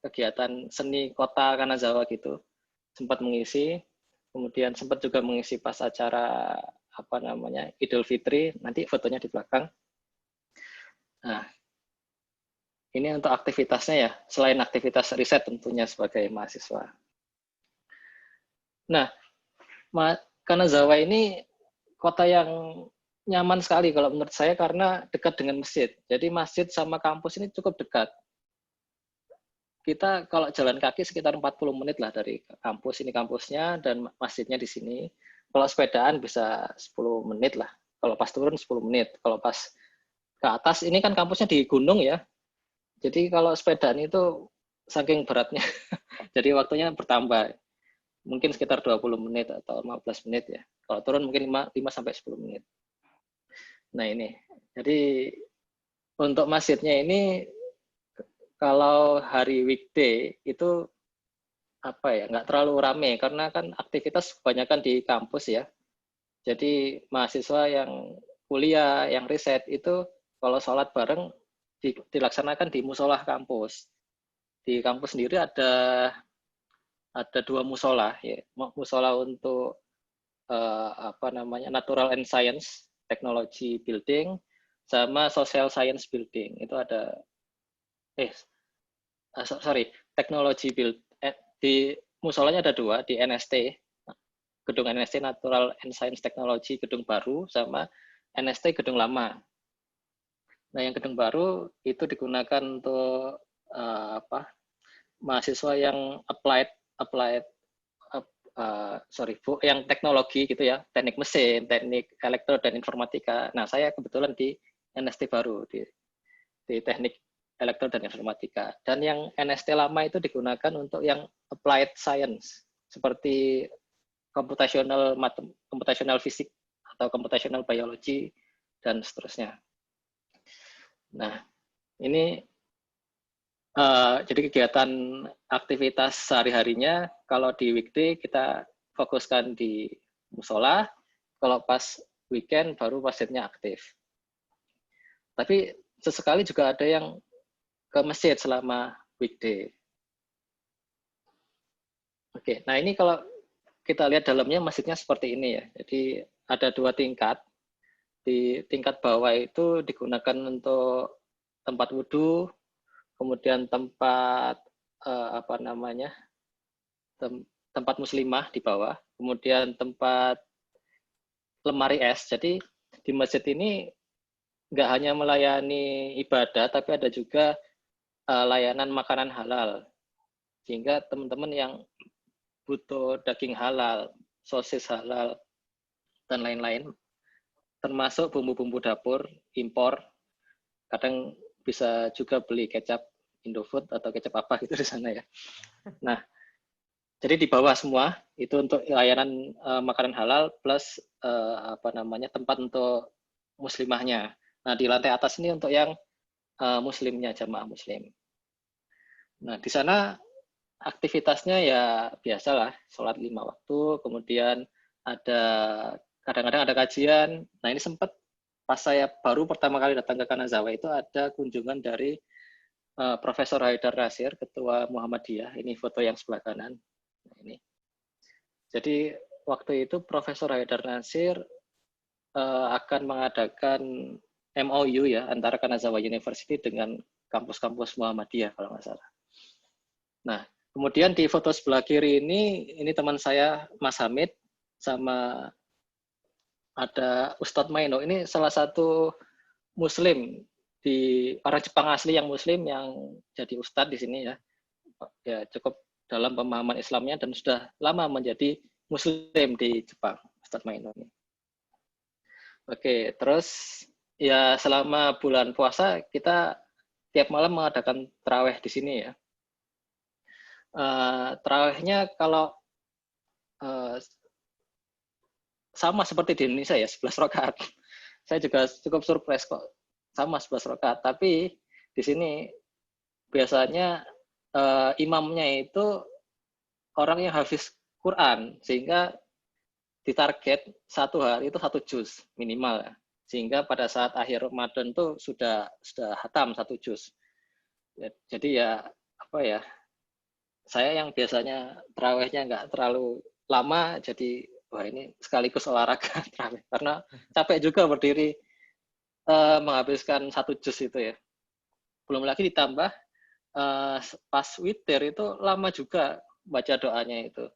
kegiatan seni kota Kanazawa gitu. Sempat mengisi, kemudian sempat juga mengisi pas acara Idul Fitri, nanti fotonya di belakang. Nah, ini untuk aktivitasnya ya, selain aktivitas riset tentunya sebagai mahasiswa. Nah, Kanazawa ini kota yang nyaman sekali kalau menurut saya karena dekat dengan masjid. Jadi masjid sama kampus ini cukup dekat. Kita kalau jalan kaki sekitar 40 menit lah dari kampus, ini kampusnya dan masjidnya di sini. Kalau sepedaan bisa 10 menit lah. Kalau pas turun 10 menit. Kalau pas ke atas, ini kan kampusnya di gunung ya. Jadi kalau sepedaan itu saking beratnya, jadi waktunya bertambah. Mungkin sekitar 20 menit atau 15 menit ya. Kalau turun mungkin 5-10 menit. Nah ini, jadi untuk masjidnya ini kalau hari weekday itu nggak terlalu rame karena kan aktivitas kebanyakan di kampus ya. Jadi mahasiswa yang kuliah, yang riset itu kalau sholat bareng dilaksanakan di musola kampus. Di kampus sendiri ada 2 musola ya. Musola untuk Natural and Science Technology Building sama Social Science Building. Itu ada Technology Build di musolanya ada 2 di NST. Gedung NST Natural and Science Technology gedung baru sama NST gedung lama. Nah, yang gedung baru itu digunakan untuk mahasiswa yang applied yang teknologi gitu ya, teknik mesin, teknik elektro dan informatika. Nah, saya kebetulan di NST baru di teknik elektro dan informatika. Dan yang NST lama itu digunakan untuk yang applied science seperti computational fisik atau computational biology dan seterusnya. Nah, ini jadi kegiatan aktivitas sehari-harinya kalau di weekday kita fokuskan di musola, kalau pas weekend baru masjidnya aktif. Tapi sesekali juga ada yang ke masjid selama weekday. Oke, nah ini kalau kita lihat dalamnya masjidnya seperti ini ya. Jadi ada 2 tingkat. Di tingkat bawah itu digunakan untuk tempat wudhu, kemudian tempat tempat muslimah di bawah, kemudian tempat lemari es. Jadi di masjid ini nggak hanya melayani ibadah, tapi ada juga layanan makanan halal. Sehingga teman-teman yang butuh daging halal, sosis halal, dan lain-lain, termasuk bumbu-bumbu dapur, impor, kadang bisa juga beli kecap Indofood atau kecap apa gitu di sana ya. Nah, jadi di bawah semua itu untuk layanan makanan halal plus tempat untuk muslimahnya. Nah, di lantai atas ini untuk yang muslimnya, jamaah muslim. Nah, di sana aktivitasnya ya biasalah, sholat 5 waktu, kemudian ada kadang-kadang ada kajian. Nah, ini sempat pas saya baru pertama kali datang ke Kanazawa itu ada kunjungan dari Profesor Haidar Nasir, Ketua Muhammadiyah. Ini foto yang sebelah kanan. Ini. Jadi waktu itu Profesor Haidar Nasir akan mengadakan MOU ya antara Kanazawa University dengan kampus-kampus Muhammadiyah kalau nggak salah. Nah, kemudian di foto sebelah kiri ini teman saya Mas Hamid sama ada Ustadz Maino. Ini salah satu Muslim orang Jepang asli yang Muslim yang jadi Ustadz di sini ya. Ya cukup dalam pemahaman Islamnya dan sudah lama menjadi Muslim di Jepang, Ustadz Maino ini. Oke, terus ya selama bulan puasa kita tiap malam mengadakan taraweh di sini ya. Tarawehnya kalau sama seperti di Indonesia ya, 11 rakaat. Saya juga cukup surprise kok, sama 11 rakaat. Tapi di sini biasanya imamnya itu orang yang hafiz Quran, sehingga ditarget 1 hari itu 1 juz minimal. Sehingga pada saat akhir Ramadan itu sudah hatam 1 juz. Jadi ya saya yang biasanya tarawehnya nggak terlalu lama, jadi wah ini sekaligus olahraga tarawih karena capek juga berdiri menghabiskan 1 juz itu ya. Belum lagi ditambah pas witir itu lama juga baca doanya itu.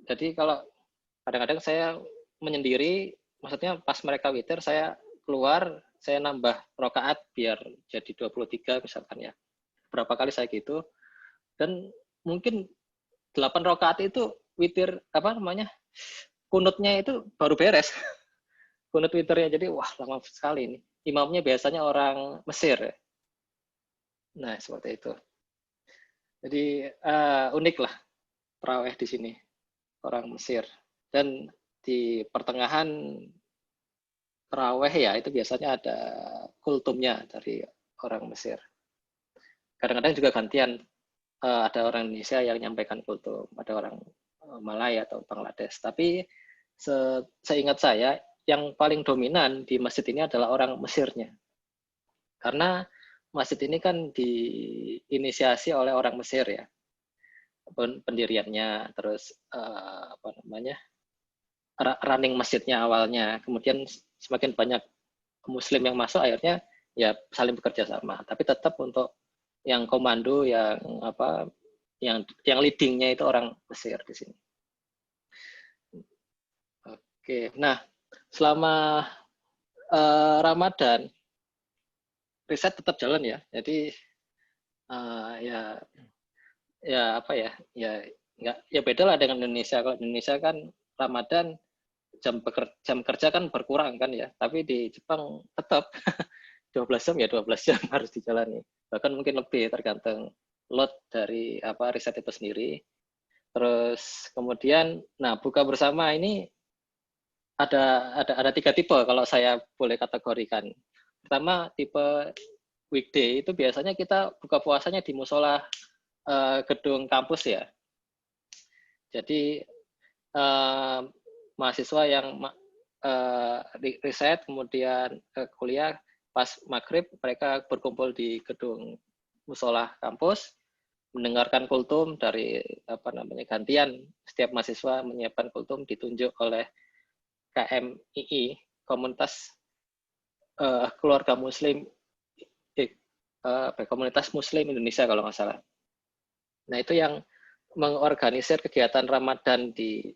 Jadi kalau kadang-kadang saya menyendiri, maksudnya pas mereka witir saya keluar, saya nambah rakaat biar jadi 23 misalkan ya. Berapa kali saya gitu. Dan mungkin 8 rakaat itu witir kunutnya itu baru beres. Kunut witirnya, jadi wah lama sekali ini. Imamnya biasanya orang Mesir. Nah, seperti itu. Jadi unik lah tarawih di sini, orang Mesir. Dan di pertengahan tarawih ya itu biasanya ada kultumnya dari orang Mesir. Kadang-kadang juga gantian. Ada orang Indonesia yang menyampaikan kultum, ada orang Malaya atau Bangladesh. Tapi seingat saya, yang paling dominan di masjid ini adalah orang Mesirnya. Karena masjid ini kan diinisiasi oleh orang Mesir ya. Pendiriannya, terus running masjidnya awalnya. Kemudian semakin banyak Muslim yang masuk, akhirnya ya saling bekerja sama. Tapi tetap untuk yang komando yang leadingnya itu orang Mesir di sini. Oke, nah selama Ramadan riset tetap jalan ya. Jadi ya apa ya, nggak, ya beda lah dengan Indonesia. Kalau Indonesia kan Ramadan jam kerja kan berkurang kan ya, tapi di Jepang tetap 12 jam ya 12 jam harus dijalani. Bahkan mungkin lebih tergantung load dari apa riset itu sendiri. Terus kemudian, nah buka bersama ini ada 3 tipe kalau saya boleh kategorikan. Pertama tipe weekday itu biasanya kita buka puasanya di musola gedung kampus ya. Jadi mahasiswa yang riset kemudian kuliah pas maghrib mereka berkumpul di gedung musola kampus mendengarkan kultum dari apa namanya gantian setiap mahasiswa menyiapkan kultum ditunjuk oleh KMII komunitas keluarga muslim komunitas muslim Indonesia kalau nggak salah. Nah itu yang mengorganisir kegiatan Ramadan di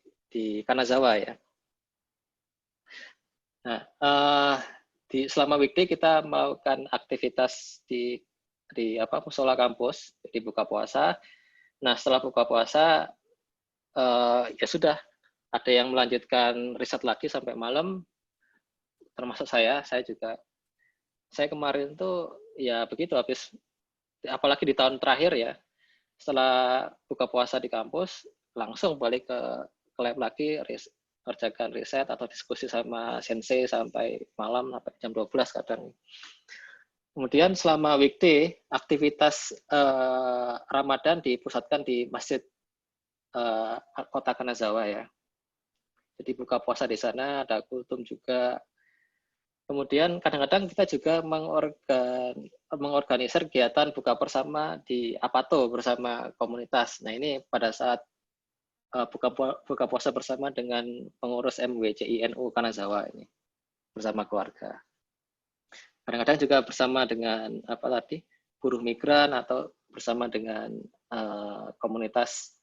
Kanazawa ya. Nah, selama weekday kita melakukan aktivitas di musola kampus, jadi buka puasa. Nah, setelah buka puasa, ya sudah ada yang melanjutkan riset lagi sampai malam, termasuk saya juga. Saya kemarin tuh ya begitu habis, apalagi di tahun terakhir ya, setelah buka puasa di kampus, langsung balik ke lab lagi, kerjakan riset atau diskusi sama sensei sampai malam, sampai jam 12 kadang. Kemudian selama weekday, aktivitas Ramadan dipusatkan di Masjid Kota Kanazawa ya. Jadi buka puasa di sana, ada kultum juga. Kemudian kadang-kadang kita juga mengorganisir kegiatan buka bersama di Apato bersama komunitas. Nah ini pada saat buka puasa bersama dengan pengurus MWCI-NU Kanazawa ini bersama keluarga. Kadang-kadang juga bersama dengan buruh migran atau bersama dengan komunitas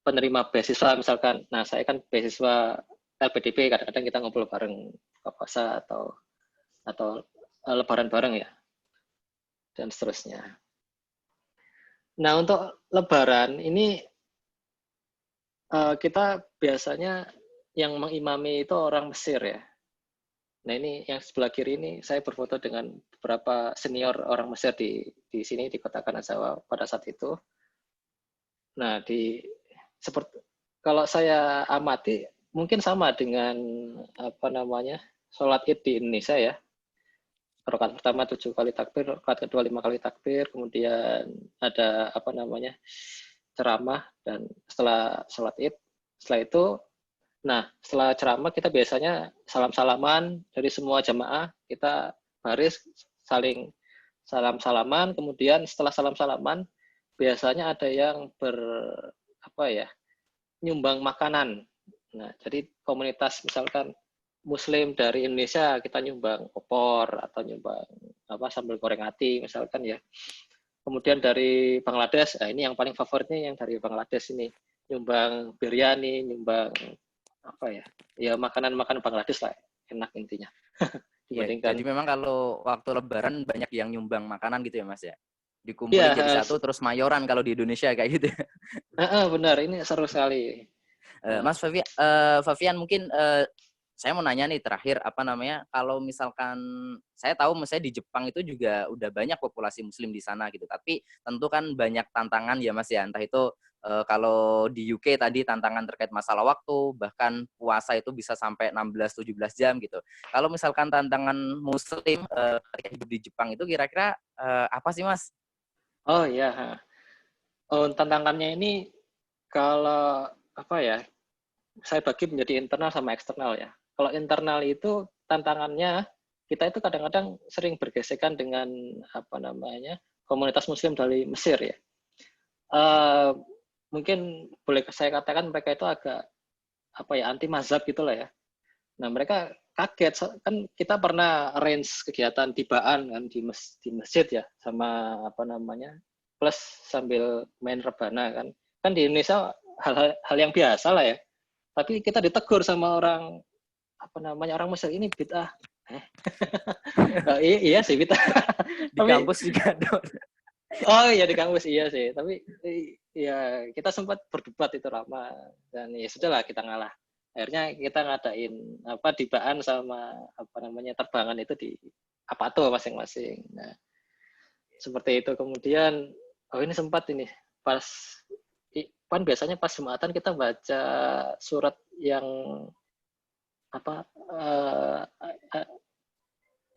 penerima beasiswa misalkan. Nah saya kan beasiswa LPDP, kadang-kadang kita ngobrol bareng buka puasa atau lebaran bareng ya dan seterusnya. Nah untuk lebaran ini kita biasanya yang mengimami itu orang Mesir ya. Nah ini yang sebelah kiri ini saya berfoto dengan beberapa senior orang Mesir di sini di Kota Kanazawa pada saat itu. Nah seperti kalau saya amati mungkin sama dengan sholat Id di Indonesia ya. Rakaat pertama 7 kali takbir, rakaat kedua 5 kali takbir, kemudian ada ceramah dan setelah sholat Id, setelah itu setelah ceramah kita biasanya salam-salaman dari semua jamaah, kita baris saling salam-salaman, kemudian setelah salam-salaman biasanya ada yang nyumbang makanan. Nah, jadi komunitas misalkan Muslim dari Indonesia kita nyumbang opor atau nyumbang sambal goreng ati misalkan ya. Kemudian dari Bangladesh, ini yang paling favoritnya yang dari Bangladesh ini nyumbang biryani, nyumbang makanan-makanan Bangladesh lah, enak intinya. Jadi memang kalau waktu Lebaran banyak yang nyumbang makanan gitu ya Mas ya? Dikumpulin jadi satu terus mayoran kalau di Indonesia kayak gitu. Benar, ini seru sekali. Mas Fafian mungkin saya mau nanya nih terakhir kalau misalkan saya tahu misalnya di Jepang itu juga udah banyak populasi Muslim di sana gitu, tapi tentu kan banyak tantangan ya Mas ya, entah itu kalau di UK tadi tantangan terkait masalah waktu, bahkan puasa itu bisa sampai 16-17 jam gitu. Kalau misalkan tantangan Muslim hidup di Jepang itu kira-kira apa sih Mas? Oh ya, tantangannya ini kalau saya bagi menjadi internal sama eksternal ya. Kalau internal itu tantangannya kita itu kadang-kadang sering bergesekan dengan komunitas Muslim dari Mesir ya. Mungkin boleh saya katakan mereka itu agak anti mazhab gitulah ya. Nah mereka kaget kan kita pernah arrange kegiatan tibaan kan di masjid ya sama plus sambil main rebana kan di Indonesia hal yang biasa lah ya. Tapi kita ditegur sama orang orang Mesir, ini bid'ah, Oh, iya sih kita. Di kampus juga ada. Oh iya di kampus iya sih, tapi ya kita sempat berdebat itu lama dan ya sudahlah kita ngalah. Akhirnya kita ngadain dibaan sama terbangan itu di Apato masing-masing. Nah, seperti itu. Kemudian ini sempat ini pas kan biasanya pas Jumatan kita baca surat yang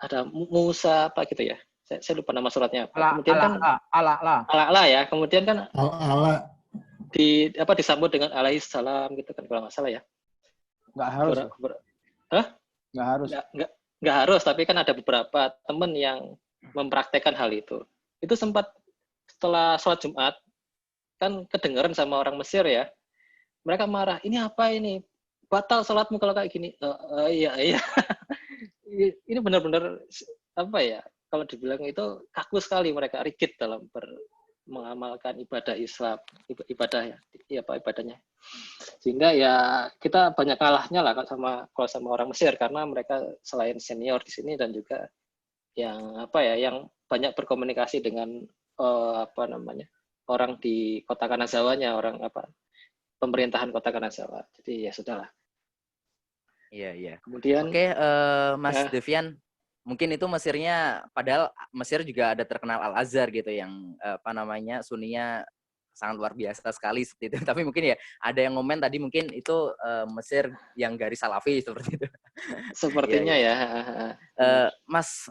ada Musa apa gitu ya. Saya lupa nama suratnya apa. Kemudian kan ala ya. Kemudian kan ala disambut dengan alaihissalam gitu kan kalau nggak salah ya. Nggak harus. Nggak harus. Nggak harus, tapi kan ada beberapa teman yang mempraktekkan hal itu. Itu sempat setelah sholat Jumat kan kedengaran sama orang Mesir ya. Mereka marah, ini apa ini? Batal sholatmu kalau kayak gini. Iya. Ini benar-benar kalau dibilang itu kaku sekali mereka, rigid dalam mengamalkan ibadah Islam, ibadahnya. Sehingga ya kita banyak kalahnya lah sama orang Mesir karena mereka selain senior di sini dan juga yang banyak berkomunikasi dengan orang di kota Kanazawanya, pemerintahan kota Kanazawa. Jadi ya sudahlah. Iya. Kemudian Mas Devian, mungkin itu Mesirnya, padahal Mesir juga ada terkenal Al-Azhar gitu yang Sunninya sangat luar biasa sekali seperti itu. Tapi mungkin ya ada yang ngomen tadi mungkin itu Mesir yang garis Salafi seperti itu. Sepertinya ya. Mas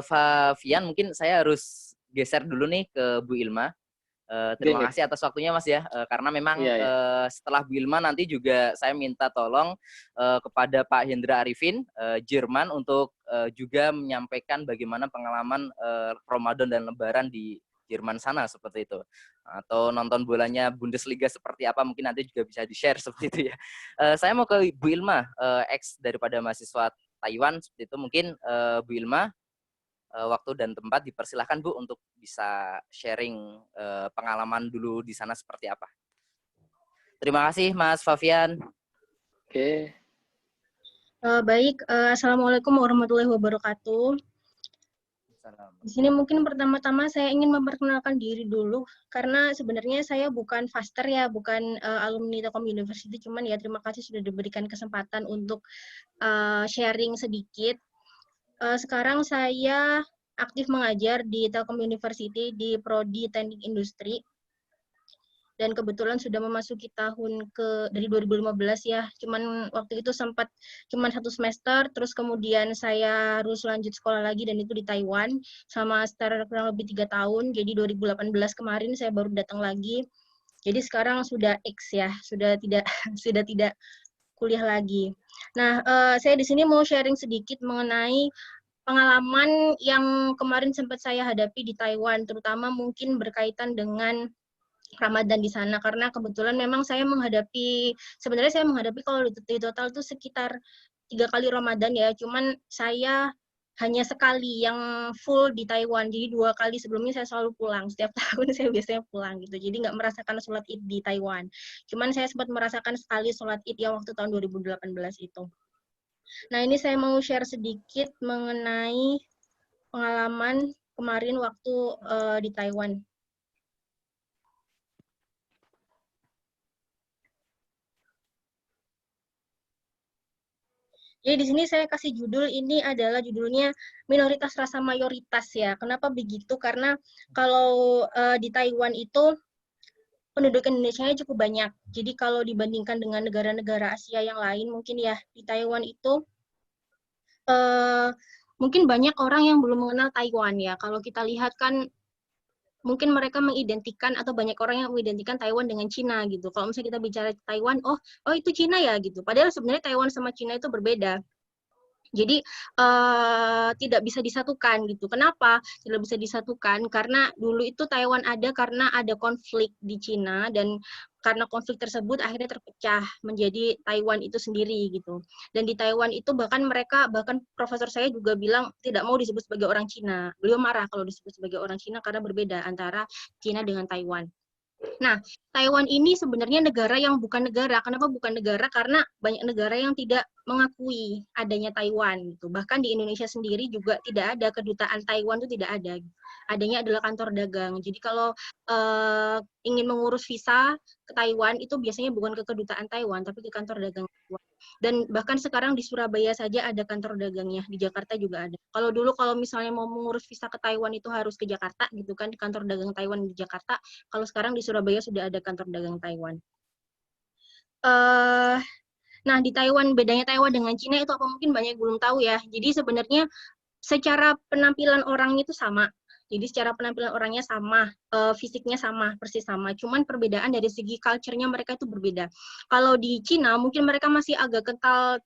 Favian, mungkin saya harus geser dulu nih ke Bu Ilma. Terima kasih atas waktunya Mas ya, karena memang setelah Bu Ilma nanti juga saya minta tolong kepada Pak Hendra Arifin Jerman untuk juga menyampaikan bagaimana pengalaman Ramadan dan Lebaran di Jerman sana seperti itu, atau nonton bolanya Bundesliga seperti apa mungkin nanti juga bisa di-share seperti itu ya. Saya mau ke Bu Ilma, ex daripada mahasiswa Taiwan seperti itu. Mungkin Bu Ilma, waktu dan tempat dipersilahkan Bu untuk bisa sharing pengalaman dulu di sana seperti apa. Terima kasih Mas Favian. Oke. Baik, Assalamualaikum warahmatullahi wabarakatuh. Di sini mungkin pertama-tama saya ingin memperkenalkan diri dulu, karena sebenarnya saya bukan faster ya, bukan alumni Telkom University, cuman ya terima kasih sudah diberikan kesempatan untuk sharing sedikit. Sekarang saya aktif mengajar di Telkom University di Prodi Teknik Industri. Dan kebetulan sudah memasuki tahun dari 2015 ya. Cuman waktu itu sempat cuman 1 semester, terus kemudian saya harus lanjut sekolah lagi dan itu di Taiwan sama sekitar kurang lebih 3 tahun. Jadi 2018 kemarin saya baru datang lagi. Jadi sekarang sudah X ya, sudah tidak kuliah lagi. Nah, saya di sini mau sharing sedikit mengenai pengalaman yang kemarin sempat saya hadapi di Taiwan, terutama mungkin berkaitan dengan Ramadan di sana, karena kebetulan memang sebenarnya saya menghadapi kalau di total itu sekitar 3 kali Ramadan ya, cuman saya hanya sekali yang full di Taiwan, jadi 2 kali sebelumnya saya selalu pulang, setiap tahun saya biasanya pulang gitu, jadi nggak merasakan sholat Id di Taiwan, cuman saya sempat merasakan sekali sholat Id yang waktu tahun 2018 itu. Nah ini saya mau share sedikit mengenai pengalaman kemarin waktu di Taiwan. Jadi di sini saya kasih judul, ini adalah judulnya minoritas rasa mayoritas ya. Kenapa begitu? Karena kalau di Taiwan itu penduduk Indonesianya cukup banyak. Jadi kalau dibandingkan dengan negara-negara Asia yang lain, mungkin ya di Taiwan itu mungkin banyak orang yang belum mengenal Taiwan ya. Kalau kita lihat kan mungkin mereka mengidentikan atau banyak orang yang mengidentikan Taiwan dengan Cina gitu. Kalau misalnya kita bicara Taiwan, oh itu Cina ya gitu. Padahal sebenarnya Taiwan sama Cina itu berbeda. Jadi tidak bisa disatukan gitu. Kenapa tidak bisa disatukan? Karena dulu itu Taiwan ada karena ada konflik di Cina, dan karena konflik tersebut akhirnya terpecah menjadi Taiwan itu sendiri gitu. Dan di Taiwan itu bahkan profesor saya juga bilang tidak mau disebut sebagai orang Cina. Beliau marah kalau disebut sebagai orang Cina karena berbeda antara Cina dengan Taiwan. Nah, Taiwan ini sebenarnya negara yang bukan negara. Kenapa bukan negara? Karena banyak negara yang tidak mengakui adanya Taiwan gitu. Bahkan di Indonesia sendiri juga tidak ada kedutaan Taiwan, itu tidak ada. Adanya adalah kantor dagang. Jadi kalau ingin mengurus visa ke Taiwan itu biasanya bukan ke kedutaan Taiwan tapi ke kantor dagang Taiwan. Dan bahkan sekarang di Surabaya saja ada kantor dagangnya, di Jakarta juga ada. Kalau dulu kalau misalnya mau mengurus visa ke Taiwan itu harus ke Jakarta gitu kan, di kantor dagang Taiwan di Jakarta. Kalau sekarang di Surabaya sudah ada kantor dagang Taiwan. Nah, di Taiwan, bedanya Taiwan dengan Cina itu apa mungkin banyak belum tahu ya. Jadi sebenarnya secara penampilan orangnya itu sama. Jadi secara penampilan orangnya sama, fisiknya sama, persis sama. Cuman perbedaan dari segi culture-nya mereka itu berbeda. Kalau di Cina mungkin mereka masih agak kental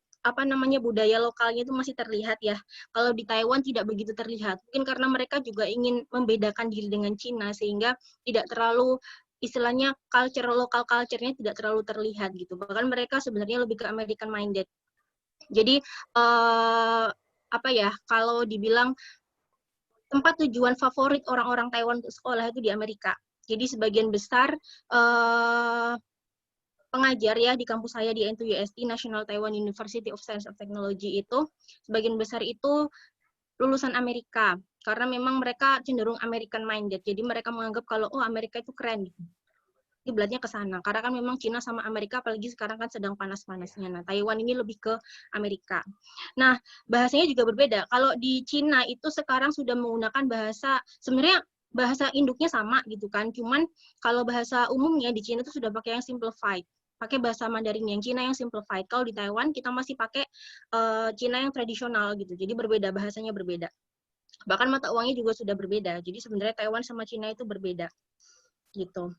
budaya lokalnya itu masih terlihat ya. Kalau di Taiwan tidak begitu terlihat. Mungkin karena mereka juga ingin membedakan diri dengan Cina sehingga tidak terlalu istilahnya lokal culture-nya tidak terlalu terlihat gitu. Bahkan mereka sebenarnya lebih ke American minded. Jadi kalau dibilang tempat tujuan favorit orang-orang Taiwan untuk sekolah itu di Amerika. Jadi sebagian besar pengajar ya di kampus saya di N2UST, National Taiwan University of Science and Technology itu, sebagian besar itu lulusan Amerika. Karena memang mereka cenderung American minded. Jadi mereka menganggap kalau Amerika itu keren gitu. Kiblatnya ke sana. Karena kan memang Cina sama Amerika apalagi sekarang kan sedang panas-panasnya. Nah, Taiwan ini lebih ke Amerika. Nah, bahasanya juga berbeda. Kalau di Cina itu sekarang sudah menggunakan bahasa, sebenarnya bahasa induknya sama gitu kan. Cuman kalau bahasa umumnya di Cina itu sudah pakai yang simplified. Pakai bahasa Mandarin yang Cina yang simplified. Kalau di Taiwan kita masih pakai Cina yang tradisional gitu. Jadi berbeda, bahasanya berbeda. Bahkan mata uangnya juga sudah berbeda. Jadi sebenarnya Taiwan sama Cina itu berbeda. Gitu.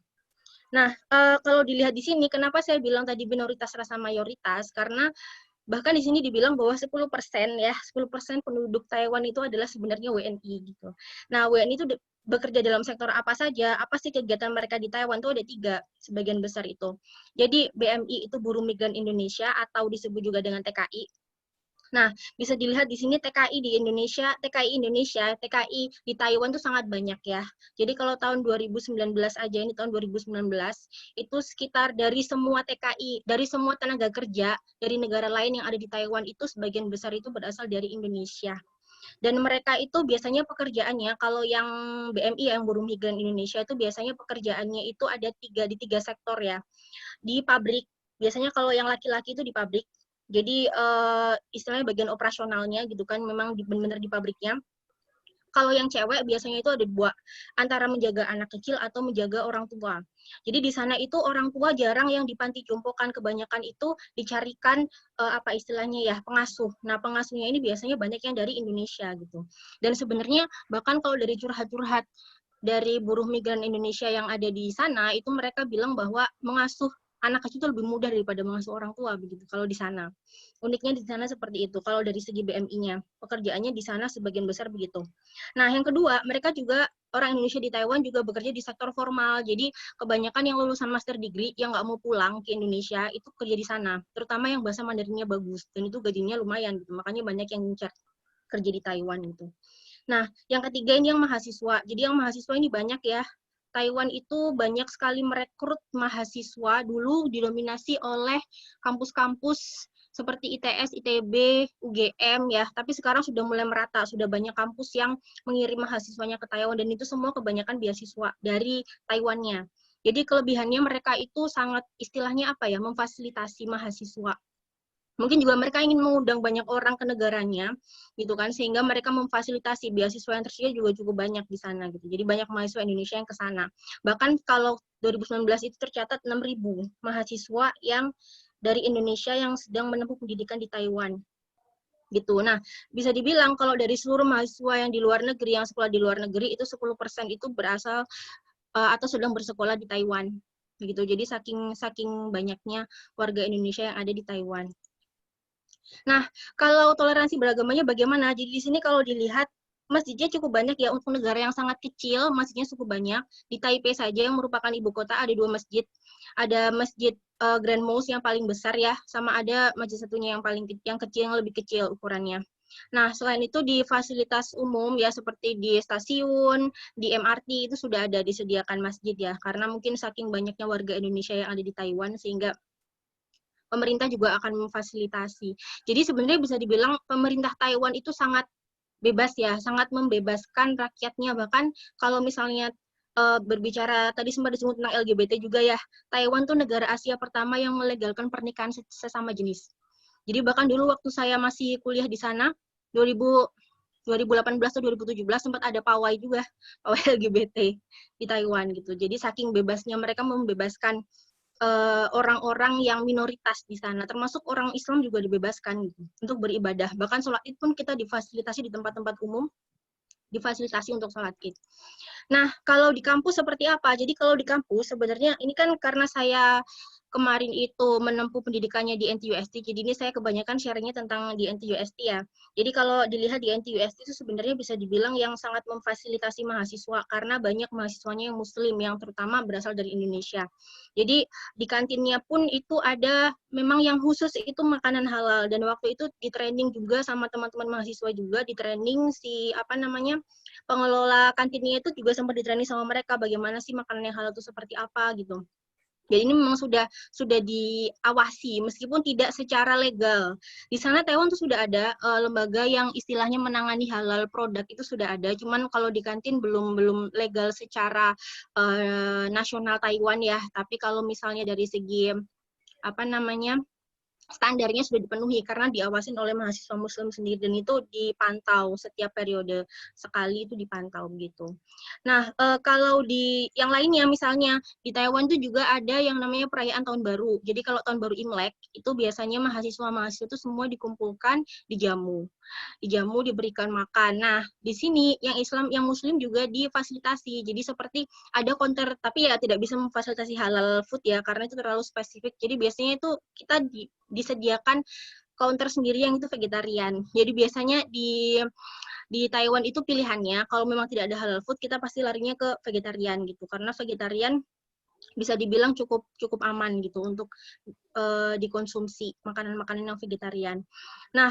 Nah, kalau dilihat di sini, kenapa saya bilang tadi minoritas rasa mayoritas? Karena bahkan di sini dibilang bahwa 10% ya, 10% penduduk Taiwan itu adalah sebenarnya WNI gitu. Nah, WNI itu bekerja dalam sektor apa saja, apa sih kegiatan mereka di Taiwan itu ada 3, sebagian besar itu. Jadi BMI itu Buruh Migran Indonesia atau disebut juga dengan TKI. Nah, bisa dilihat di sini TKI di Indonesia, TKI di Taiwan itu sangat banyak ya. Jadi kalau tahun 2019 aja, ini tahun 2019, itu sekitar dari semua TKI, dari semua tenaga kerja dari negara lain yang ada di Taiwan itu sebagian besar itu berasal dari Indonesia. Dan mereka itu biasanya pekerjaannya, kalau yang BMI yang Buruh Migran Indonesia itu biasanya pekerjaannya itu ada di 3 sektor ya. Di pabrik, biasanya kalau yang laki-laki itu di pabrik. Jadi istilahnya bagian operasionalnya gitu kan, memang benar-benar di pabriknya. Kalau yang cewek biasanya itu ada 2, antara menjaga anak kecil atau menjaga orang tua. Jadi di sana itu orang tua jarang yang di panti jompokan, kebanyakan itu dicarikan pengasuh. Nah, pengasuhnya ini biasanya banyak yang dari Indonesia gitu. Dan sebenarnya bahkan kalau dari curhat-curhat dari buruh migran Indonesia yang ada di sana, itu mereka bilang bahwa mengasuh anak kecil itu lebih mudah daripada mengasuh orang tua begitu kalau di sana. Uniknya di sana seperti itu. Kalau dari segi BMI-nya, pekerjaannya di sana sebagian besar begitu. Nah, yang kedua, mereka juga orang Indonesia di Taiwan juga bekerja di sektor formal. Jadi kebanyakan yang lulusan master degree yang nggak mau pulang ke Indonesia itu kerja di sana. Terutama yang bahasa Mandarinnya bagus dan itu gajinya lumayan gitu. Makanya banyak yang ngincar kerja di Taiwan gitu. Nah, yang ketiga ini yang mahasiswa. Jadi yang mahasiswa ini banyak ya. Taiwan itu banyak sekali merekrut mahasiswa, dulu didominasi oleh kampus-kampus seperti ITS, ITB, UGM ya, tapi sekarang sudah mulai merata, sudah banyak kampus yang mengirim mahasiswanya ke Taiwan, dan itu semua kebanyakan beasiswa dari Taiwannya. Jadi kelebihannya mereka itu sangat istilahnya memfasilitasi mahasiswa. Mungkin juga mereka ingin mengundang banyak orang ke negaranya, gitu kan, sehingga mereka memfasilitasi beasiswa yang tersedia juga cukup banyak di sana, gitu. Jadi banyak mahasiswa Indonesia yang ke sana. Bahkan kalau 2019 itu tercatat 6.000 mahasiswa yang dari Indonesia yang sedang menempuh pendidikan di Taiwan, gitu. Nah, bisa dibilang kalau dari seluruh mahasiswa yang di luar negeri, yang sekolah di luar negeri, itu 10% itu berasal atau sedang bersekolah di Taiwan, begitu. Jadi saking banyaknya warga Indonesia yang ada di Taiwan. Nah, kalau toleransi beragamanya bagaimana? Jadi di sini kalau dilihat masjidnya cukup banyak ya, untuk negara yang sangat kecil masjidnya cukup banyak. Di Taipei saja yang merupakan ibu kota ada 2 masjid. Ada masjid Grand Mosque yang paling besar ya, sama ada masjid satunya yang kecil, yang lebih kecil ukurannya. Nah, selain itu di fasilitas umum ya seperti di stasiun, di MRT itu sudah ada disediakan masjid ya, karena mungkin saking banyaknya warga Indonesia yang ada di Taiwan sehingga pemerintah juga akan memfasilitasi. Jadi sebenarnya bisa dibilang pemerintah Taiwan itu sangat bebas ya, sangat membebaskan rakyatnya. Bahkan kalau misalnya berbicara tadi sempat disebut tentang LGBT juga ya, Taiwan tuh negara Asia pertama yang melegalkan pernikahan sesama jenis. Jadi bahkan dulu waktu saya masih kuliah di sana, 2018 atau 2017 sempat ada pawai juga, pawai LGBT di Taiwan gitu. Jadi saking bebasnya mereka membebaskan orang-orang yang minoritas di sana, termasuk orang Islam juga dibebaskan gitu, untuk beribadah. Bahkan sholat id pun kita difasilitasi di tempat-tempat umum, difasilitasi untuk sholat id. Nah, kalau di kampus seperti apa? Jadi kalau di kampus sebenarnya ini kan karena saya kemarin itu menempuh pendidikannya di NTUST, jadi ini saya kebanyakan sharingnya tentang di NTUST ya. Jadi kalau dilihat di NTUST itu sebenarnya bisa dibilang yang sangat memfasilitasi mahasiswa, karena banyak mahasiswanya yang muslim, yang terutama berasal dari Indonesia. Jadi di kantinnya pun itu ada memang yang khusus itu makanan halal, dan waktu itu di training juga sama teman-teman mahasiswa juga, di training si pengelola kantinnya itu juga sempat di-training sama mereka bagaimana sih makanan yang halal itu seperti apa gitu. Jadi ini memang sudah diawasi meskipun tidak secara legal. Di sana Taiwan tuh sudah ada lembaga yang istilahnya menangani halal produk itu sudah ada. Cuman kalau di kantin belum legal secara nasional Taiwan ya. Tapi kalau misalnya dari segi standarnya sudah dipenuhi karena diawasin oleh mahasiswa muslim sendiri, dan itu dipantau setiap periode sekali, itu dipantau begitu. Nah, kalau di yang lainnya misalnya di Taiwan itu juga ada yang namanya perayaan tahun baru. Jadi kalau tahun baru Imlek itu biasanya mahasiswa itu semua dikumpulkan dijamu, diberikan makan. Nah, di sini yang Islam, yang Muslim juga difasilitasi. Jadi seperti ada counter, tapi ya tidak bisa memfasilitasi halal food ya, karena itu terlalu spesifik. Jadi biasanya itu kita disediakan counter sendiri yang itu vegetarian. Jadi biasanya di Taiwan itu pilihannya kalau memang tidak ada halal food kita pasti larinya ke vegetarian gitu, karena vegetarian bisa dibilang cukup aman gitu untuk dikonsumsi makanan-makanan yang vegetarian. Nah,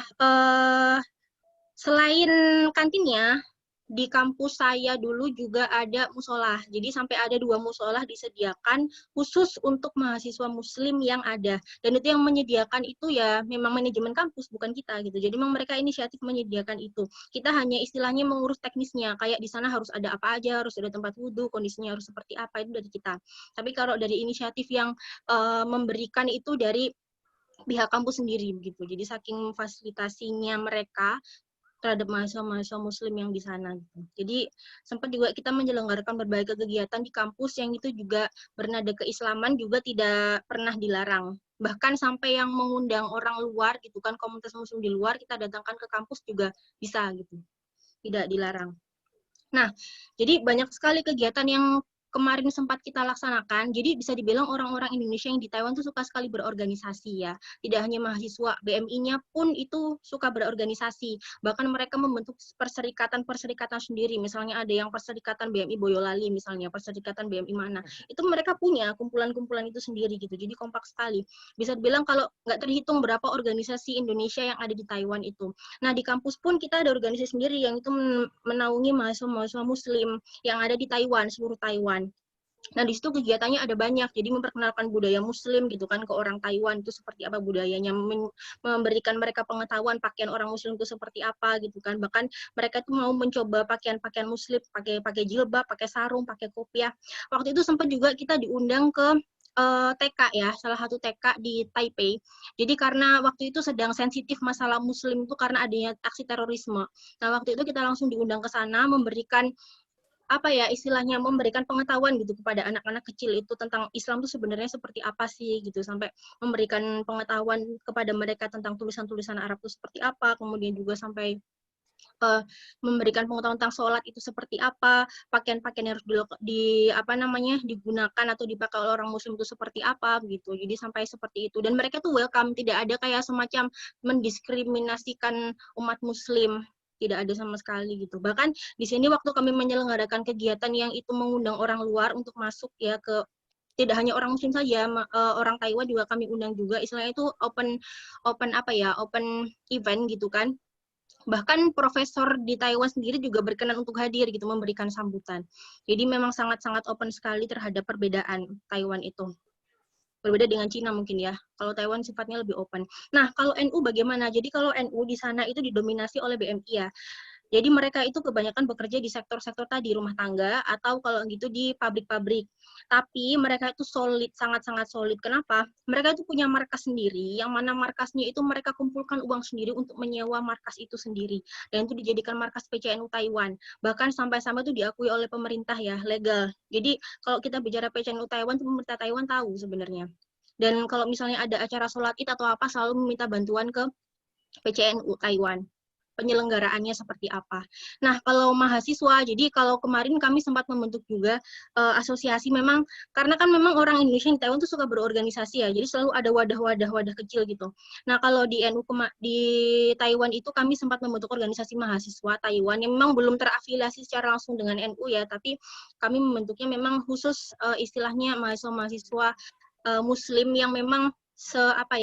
selain kantinnya, di kampus saya dulu juga ada musola. Jadi sampai ada 2 musola disediakan khusus untuk mahasiswa muslim yang ada. Dan itu yang menyediakan itu ya memang manajemen kampus, bukan kita gitu. Jadi memang mereka inisiatif menyediakan itu. Kita hanya istilahnya mengurus teknisnya, kayak di sana harus ada apa aja, harus ada tempat wudhu, kondisinya harus seperti apa, itu dari kita. Tapi kalau dari inisiatif yang memberikan itu dari pihak kampus sendiri begitu. Jadi saking fasilitasinya mereka terhadap mahasiswa-mahasiswa muslim yang di sana gitu. Jadi sempat juga kita menyelenggarakan berbagai kegiatan di kampus yang itu juga bernada keislaman, juga tidak pernah dilarang. Bahkan sampai yang mengundang orang luar gitu kan, komunitas muslim di luar kita datangkan ke kampus juga bisa gitu. Tidak dilarang. Nah, jadi banyak sekali kegiatan yang kemarin sempat kita laksanakan. Jadi bisa dibilang orang-orang Indonesia yang di Taiwan itu suka sekali berorganisasi ya. Tidak hanya mahasiswa, BMI-nya pun itu suka berorganisasi. Bahkan mereka membentuk perserikatan-perserikatan sendiri. Misalnya ada yang perserikatan BMI Boyolali misalnya, perserikatan BMI mana. Itu mereka punya kumpulan-kumpulan itu sendiri gitu. Jadi kompak sekali. Bisa dibilang kalau nggak terhitung berapa organisasi Indonesia yang ada di Taiwan itu. Nah, di kampus pun kita ada organisasi sendiri yang itu menaungi mahasiswa-mahasiswa muslim yang ada di Taiwan, seluruh Taiwan. Nah, di situ kegiatannya ada banyak, jadi memperkenalkan budaya muslim gitu kan ke orang Taiwan, itu seperti apa budayanya, memberikan mereka pengetahuan pakaian orang muslim itu seperti apa gitu kan. Bahkan mereka tuh mau mencoba pakaian-pakaian muslim, pakai jilbab, pakai sarung, pakai kopiah. Waktu itu sempat juga kita diundang ke TK ya, salah satu TK di Taipei. Jadi karena waktu itu sedang sensitif masalah muslim itu karena adanya aksi terorisme. Nah, waktu itu kita langsung diundang ke sana memberikan istilahnya memberikan pengetahuan gitu kepada anak-anak kecil itu tentang Islam itu sebenarnya seperti apa sih gitu, sampai memberikan pengetahuan kepada mereka tentang tulisan-tulisan Arab itu seperti apa, kemudian juga sampai memberikan pengetahuan tentang sholat itu seperti apa, pakaian-pakaian yang harus digunakan atau dipakai oleh orang muslim itu seperti apa begitu. Jadi sampai seperti itu, dan mereka tuh welcome, tidak ada kayak semacam mendiskriminasikan umat muslim, tidak ada sama sekali gitu. Bahkan di sini waktu kami menyelenggarakan kegiatan yang itu mengundang orang luar untuk masuk ya ke, tidak hanya orang muslim saja, orang Taiwan juga kami undang juga, istilahnya itu open event gitu kan. Bahkan profesor di Taiwan sendiri juga berkenan untuk hadir gitu, memberikan sambutan. Jadi memang sangat-sangat open sekali terhadap perbedaan Taiwan itu. Berbeda dengan Cina mungkin ya. Kalau Taiwan sifatnya lebih open. Nah, kalau NU bagaimana? Jadi kalau NU di sana itu didominasi oleh BMI ya. Jadi mereka itu kebanyakan bekerja di sektor-sektor tadi, rumah tangga, atau kalau gitu di pabrik-pabrik. Tapi mereka itu solid, sangat-sangat solid. Kenapa? Mereka itu punya markas sendiri, yang mana markasnya itu mereka kumpulkan uang sendiri untuk menyewa markas itu sendiri. Dan itu dijadikan markas PCNU Taiwan. Bahkan sampai-sampai itu diakui oleh pemerintah ya, legal. Jadi kalau kita bicara PCNU Taiwan, pemerintah Taiwan tahu sebenarnya. Dan kalau misalnya ada acara sholat id atau apa, selalu meminta bantuan ke PCNU Taiwan. Penyelenggaraannya seperti apa. Nah, kalau mahasiswa, jadi kalau kemarin kami sempat membentuk juga asosiasi memang, karena kan memang orang Indonesia di Taiwan tuh suka berorganisasi ya, jadi selalu ada wadah-wadah kecil gitu. Nah, kalau di NU di Taiwan itu kami sempat membentuk organisasi mahasiswa Taiwan yang memang belum terafiliasi secara langsung dengan NU ya, tapi kami membentuknya memang khusus istilahnya mahasiswa-mahasiswa Muslim yang memang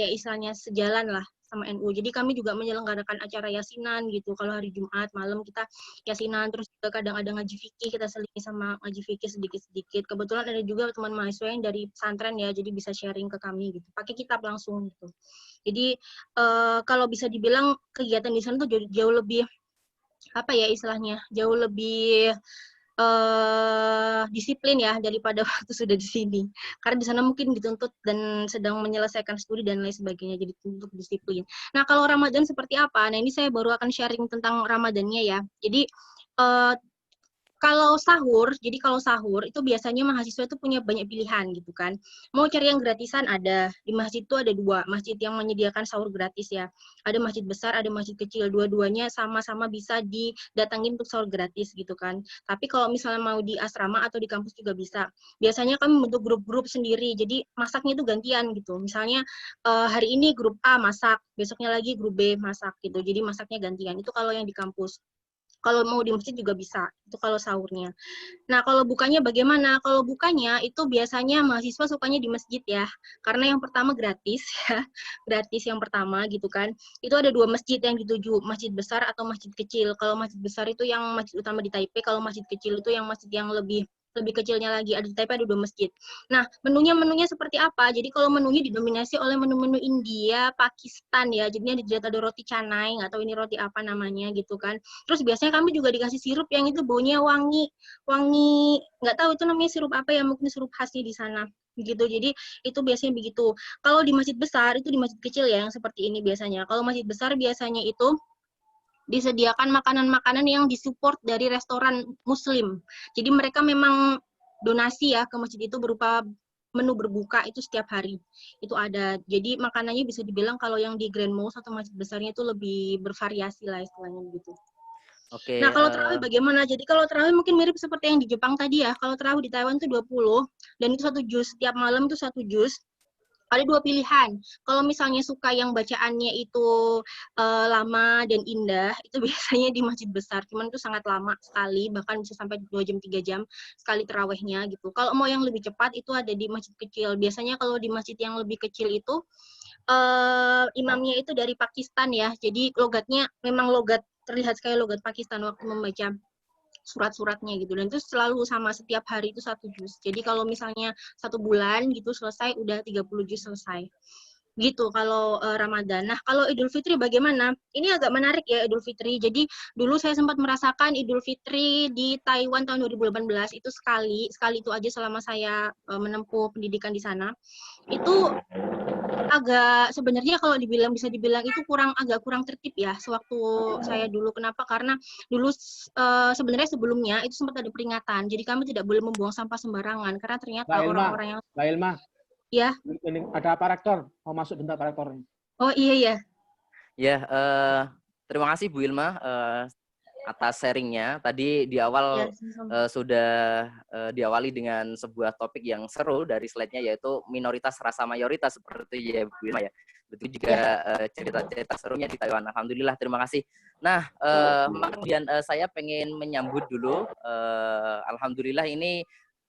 istilahnya sejalan lah sama NU. Jadi kami juga menyelenggarakan acara yasinan gitu. Kalau hari Jumat malam kita yasinan, terus juga kadang ada ngaji fikih, kita selingi sama ngaji fikih sedikit-sedikit. Kebetulan ada juga teman mahasiswa yang dari pesantren ya, jadi bisa sharing ke kami gitu. Pakai kitab langsung gitu. Jadi kalau bisa dibilang kegiatan di sana tuh jauh lebih istilahnya, jauh lebih disiplin ya daripada waktu sudah di sini. Karena di sana mungkin dituntut dan sedang menyelesaikan studi dan lain sebagainya, jadi untuk disiplin. Nah, kalau Ramadan seperti apa? Nah, ini saya baru akan sharing tentang Ramadannya ya. Jadi kalau sahur itu biasanya mahasiswa itu punya banyak pilihan gitu kan. Mau cari yang gratisan ada. Di masjid itu ada 2 masjid yang menyediakan sahur gratis ya. Ada masjid besar, ada masjid kecil. Dua-duanya sama-sama bisa didatangin untuk sahur gratis gitu kan. Tapi kalau misalnya mau di asrama atau di kampus juga bisa. Biasanya kami membentuk grup-grup sendiri. Jadi masaknya itu gantian gitu. Misalnya hari ini grup A masak, besoknya lagi grup B masak gitu. Jadi masaknya gantian. Itu kalau yang di kampus. Kalau mau di masjid juga bisa, itu kalau sahurnya. Nah, kalau bukanya bagaimana? Kalau bukanya itu biasanya mahasiswa sukanya di masjid ya, karena yang pertama gratis, ya, gratis yang pertama gitu kan. Itu ada 2 masjid yang dituju, masjid besar atau masjid kecil. Kalau masjid besar itu yang masjid utama di Taipei, kalau masjid kecil itu yang masjid yang lebih kecilnya lagi, ada di Taipei ada 2 masjid. Nah, menunya seperti apa? Jadi kalau menunya didominasi oleh menu-menu India, Pakistan ya, jadinya ada roti canai, nggak tahu ini roti apa namanya gitu kan. Terus biasanya kami juga dikasih sirup yang itu baunya wangi, nggak tahu itu namanya sirup apa ya, mungkin sirup khasnya di sana gitu. Jadi itu biasanya begitu. Kalau di masjid besar itu, di masjid kecil ya yang seperti ini biasanya. Kalau masjid besar biasanya itu disediakan makanan-makanan yang disupport dari restoran muslim. Jadi mereka memang donasi ya ke masjid itu berupa menu berbuka itu setiap hari. Itu ada. Jadi makanannya bisa dibilang kalau yang di Grand Mosque atau masjid besarnya itu lebih bervariasi lah istilahnya begitu. Oke. Nah, kalau tarawih bagaimana? Jadi kalau tarawih mungkin mirip seperti yang di Jepang tadi ya. Kalau tarawih di Taiwan itu 20 dan itu 1 juz. Setiap malam itu 1 juz. Ada 2 pilihan. Kalau misalnya suka yang bacaannya itu lama dan indah, itu biasanya di masjid besar. Cuman itu sangat lama sekali, bahkan bisa sampai 2 jam, 3 jam sekali terawihnya gitu. Kalau mau yang lebih cepat, itu ada di masjid kecil. Biasanya kalau di masjid yang lebih kecil itu, imamnya itu dari Pakistan ya. Jadi logatnya memang terlihat sekali logat Pakistan waktu membaca surat-suratnya gitu, dan itu selalu sama setiap hari itu 1 juz. Jadi kalau misalnya 1 bulan gitu selesai, udah 30 juz selesai gitu kalau Ramadan. Nah, kalau Idul Fitri bagaimana? Ini agak menarik ya Idul Fitri. Jadi dulu saya sempat merasakan Idul Fitri di Taiwan tahun 2018 itu sekali itu aja selama saya menempuh pendidikan di sana. Itu agak sebenarnya kalau bisa dibilang itu agak kurang tertib ya sewaktu saya dulu. Kenapa? Karena dulu sebenarnya sebelumnya itu sempat ada peringatan. Jadi kami tidak boleh membuang sampah sembarangan karena ternyata orang-orang yang Mbak Ilma. Ya. Ada Pak Rektor, mau masuk bentar Pak Rektor. Oh iya. Ya, terima kasih Bu Ilma atas sharingnya. Tadi di awal sudah diawali dengan sebuah topik yang seru dari slide-nya, yaitu minoritas rasa mayoritas seperti ya Bu Ilma ya. Betul juga cerita-cerita serunya di Taiwan. Alhamdulillah, terima kasih. Nah, kemudian saya pengen menyambut dulu. Alhamdulillah ini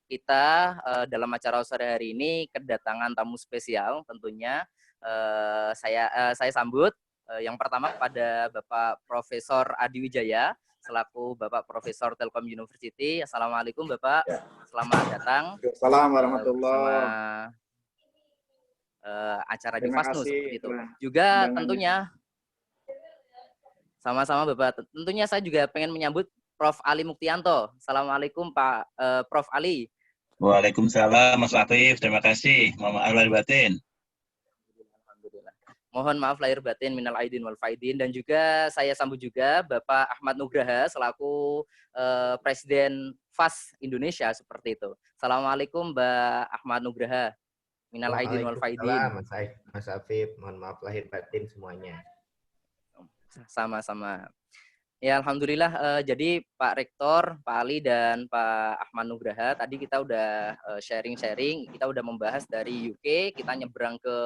kita dalam acara sore hari ini kedatangan tamu spesial tentunya. Saya sambut Yang pertama kepada Bapak Profesor Adi Wijaya selaku Bapak Profesor Telkom University. Assalamualaikum Bapak, selamat datang. Assalamualaikum warahmatullahi acara di FASNU seperti itu. Juga tentunya sama-sama Bapak. Tentunya saya juga pengen menyambut Prof. Ali Muktianto. Assalamualaikum Pak Prof. Ali. Waalaikumsalam Mas Latif. Terima kasih. Mohon maaf lahir batin. Alhamdulillah. Mohon maaf lahir batin minal aidin wal faidin, dan juga saya sambut juga Bapak Ahmad Nugraha selaku Presiden FAS Indonesia seperti itu. Assalamualaikum Mbak Ahmad Nugraha. Minal aidin wal faidin. Mas Afif, mohon maaf lahir batin semuanya. Sama-sama. Ya, alhamdulillah. Jadi Pak Rektor, Pak Ali dan Pak Ahmad Nugraha, tadi kita udah sharing-sharing, kita udah membahas dari UK, kita nyebrang ke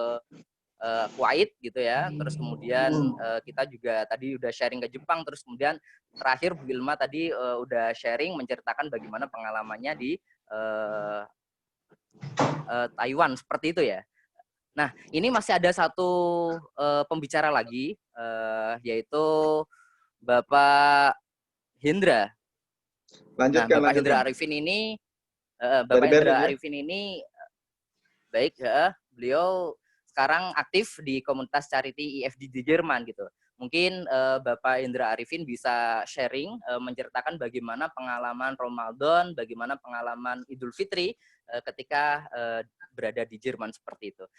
Kuwait gitu ya. Terus kemudian kita juga tadi udah sharing ke Jepang, terus kemudian terakhir Bu Ilma tadi udah sharing menceritakan bagaimana pengalamannya di Taiwan seperti itu ya. Nah, ini masih ada satu pembicara lagi, yaitu Bapak Hendra. Lanjutkan, Bapak Hendra Arifin ini, Bapak Hendra Arifin ini, baik, beliau sekarang aktif di komunitas charity IFD di Jerman gitu. Mungkin Bapak Hendra Arifin bisa sharing, menceritakan bagaimana pengalaman Ramadan, bagaimana pengalaman Idul Fitri ketika berada di Jerman seperti itu.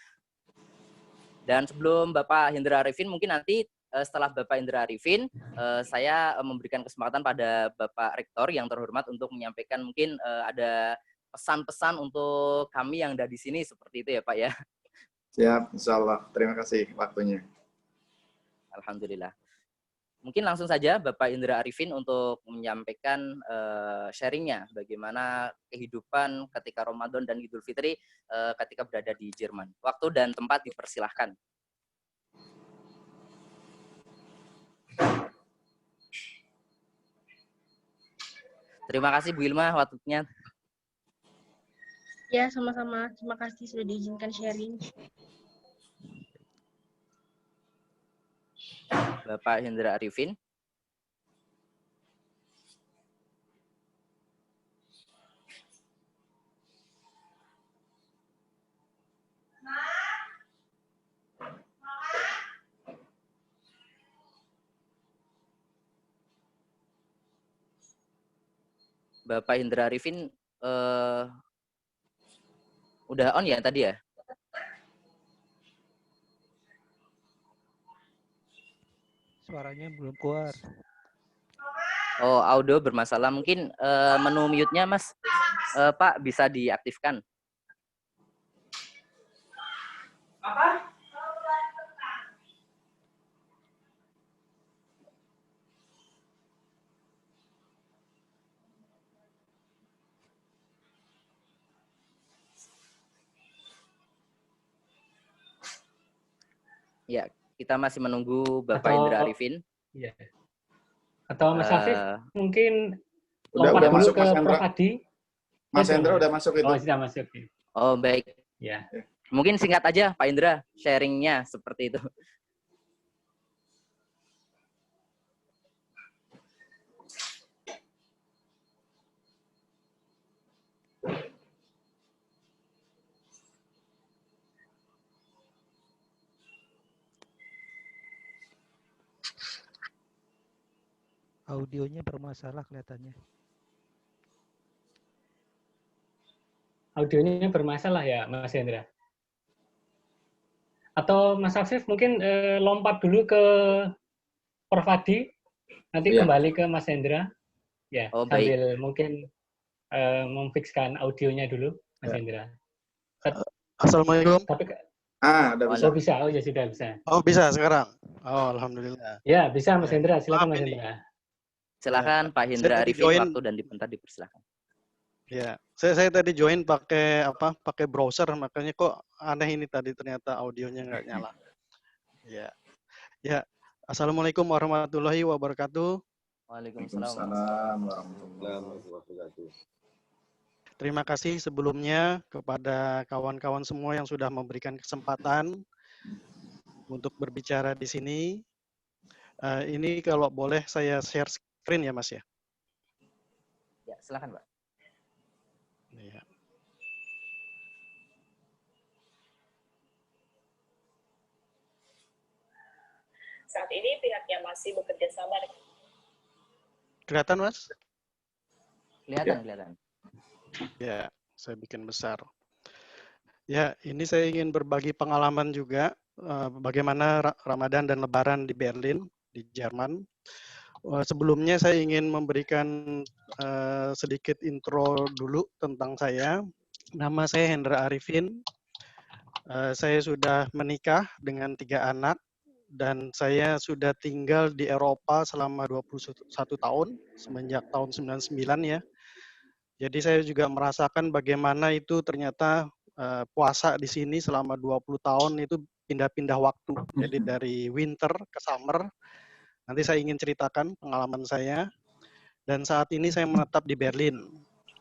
Dan sebelum Bapak Hendra Arifin, mungkin nanti setelah Bapak Hendra Arifin, saya memberikan kesempatan pada Bapak Rektor yang terhormat untuk menyampaikan mungkin ada pesan-pesan untuk kami yang ada di sini seperti itu ya Pak ya. Siap, insya Allah. Terima kasih waktunya. Alhamdulillah. Mungkin langsung saja Bapak Hendra Arifin untuk menyampaikan sharingnya bagaimana kehidupan ketika Ramadan dan Idul Fitri ketika berada di Jerman. Waktu dan tempat dipersilahkan. Terima kasih Bu Ilma waktunya. Ya, sama-sama. Terima kasih sudah diizinkan sharing. Bapak Hendra Arifin. Bapak Hendra Arifin udah on ya tadi ya? Suaranya belum keluar. Oh, audio bermasalah. Mungkin menu mute-nya Mas, Pak bisa diaktifkan. Apa? Ya, kita masih menunggu Bapak Hendra Arifin. Iya. Atau Mas Afif mungkin udah lompat dulu masuk, ke Mas Prof Adi. Mas Hendra udah masuk itu. Oh, sudah masuk. Oh, baik. Ya. Mungkin singkat aja Pak Indra sharingnya seperti itu. Audionya bermasalah kelihatannya. Audionya bermasalah ya, Mas Hendra. Atau Mas Afif mungkin lompat dulu ke Prof Adi, nanti kembali ke Mas Hendra. Ya, sambil mungkin memfikskan audionya dulu, Mas Hendra. Assalamualaikum. Tapi, udah bisa. Oh, bisa. Oh, ya sudah bisa. Oh, bisa sekarang. Oh, alhamdulillah. Ya, bisa Mas Hendra. Silakan Mas Hendra. Silakan Pak Hendra Arifin, waktu dan dibentar dipersilakan. Ya, saya tadi join pakai pakai browser, makanya kok aneh ini tadi ternyata audionya nggak nyala. Ya. Assalamualaikum warahmatullahi wabarakatuh. Waalaikumsalam warahmatullahi wabarakatuh. Terima kasih sebelumnya kepada kawan-kawan semua yang sudah memberikan kesempatan untuk berbicara di sini. Ini kalau boleh saya share screen ya, Mas ya? Ya, silakan, Pak. Ya. Saat ini pihaknya masih bekerja sama dengan... Kelihatan, Mas? Kelihatan. Ya, saya bikin besar. Ya, ini saya ingin berbagi pengalaman juga bagaimana Ramadan dan Lebaran di Berlin, di Jerman. Sebelumnya saya ingin memberikan sedikit intro dulu tentang saya. Nama saya Hendra Arifin. Saya sudah menikah dengan 3 anak dan saya sudah tinggal di Eropa selama 21 tahun, semenjak tahun 99 ya. Jadi saya juga merasakan bagaimana itu ternyata puasa di sini selama 20 tahun itu pindah-pindah waktu. Jadi dari winter ke summer. Nanti saya ingin ceritakan pengalaman saya. Dan saat ini saya menetap di Berlin.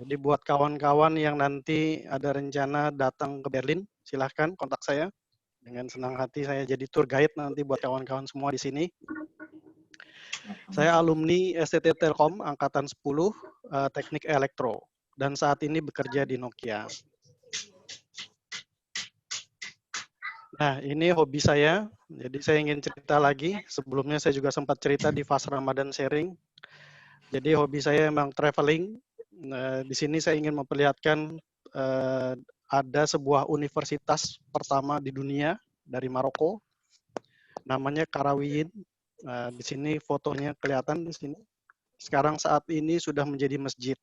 Jadi buat kawan-kawan yang nanti ada rencana datang ke Berlin, silahkan kontak saya. Dengan senang hati saya jadi tour guide nanti buat kawan-kawan semua di sini. Saya alumni STT Telkom angkatan 10 Teknik Elektro dan saat ini bekerja di Nokia. Nah, ini hobi saya. Jadi saya ingin cerita lagi. Sebelumnya saya juga sempat cerita di Fast Ramadan Sharing. Jadi hobi saya memang traveling. Di sini saya ingin memperlihatkan ada sebuah universitas pertama di dunia dari Maroko. Namanya Karawiyin. Di sini fotonya kelihatan di sini. Sekarang saat ini sudah menjadi masjid.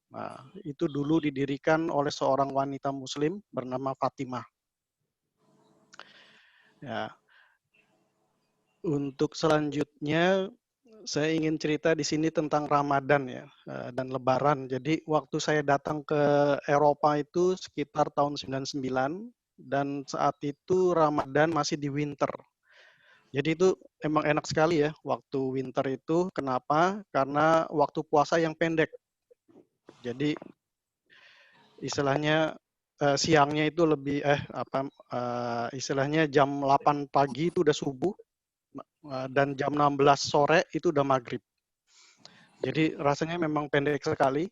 Nah, itu dulu didirikan oleh seorang wanita Muslim bernama Fatimah. Ya. Untuk selanjutnya saya ingin cerita di sini tentang Ramadan ya dan Lebaran. Jadi waktu saya datang ke Eropa itu sekitar tahun 99 dan saat itu Ramadan masih di winter. Jadi itu emang enak sekali ya waktu winter itu. Kenapa? Karena waktu puasa yang pendek. Jadi istilahnya siangnya itu lebih istilahnya jam 8 pagi itu udah subuh dan jam 16 sore itu udah maghrib. Jadi rasanya memang pendek sekali.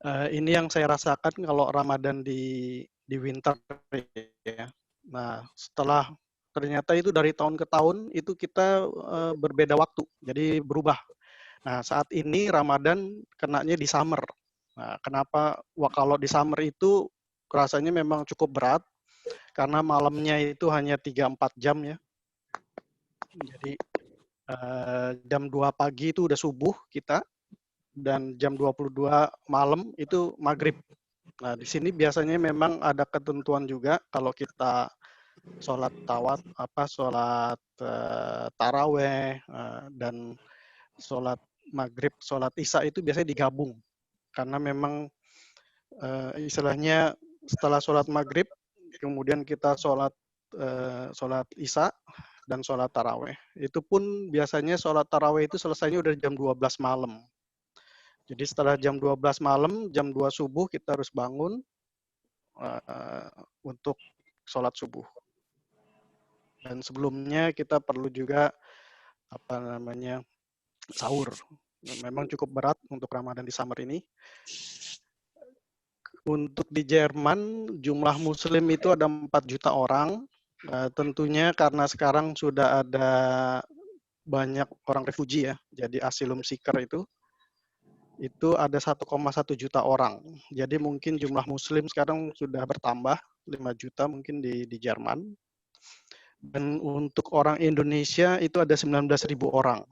Ini yang saya rasakan kalau Ramadan di winter ya. Nah, setelah ternyata itu dari tahun ke tahun itu kita berbeda waktu. Jadi berubah. Nah, saat ini Ramadan kenanya di summer. Nah, kenapa? Wah, kalau di summer itu rasanya memang cukup berat karena malamnya itu hanya 3-4 jam ya. Jadi jam 2 pagi itu udah subuh kita dan jam 22 malam itu maghrib. Nah, di sini biasanya memang ada ketentuan juga kalau kita sholat taraweh dan sholat maghrib, sholat isya itu biasanya digabung. Karena memang istilahnya setelah sholat maghrib, kemudian kita sholat isya dan sholat taraweh. Itu pun biasanya sholat taraweh itu selesainya udah jam 12 malam. Jadi setelah jam 12 malam, jam 2 subuh kita harus bangun untuk sholat subuh. Dan sebelumnya kita perlu juga sahur. Memang cukup berat untuk Ramadan di summer ini. Untuk di Jerman, jumlah Muslim itu ada 4 juta orang. Tentunya karena sekarang sudah ada banyak orang refugi ya, jadi asylum seeker itu ada 1,1 juta orang. Jadi mungkin jumlah Muslim sekarang sudah bertambah 5 juta mungkin di Jerman. Dan untuk orang Indonesia itu ada 19.000 orang.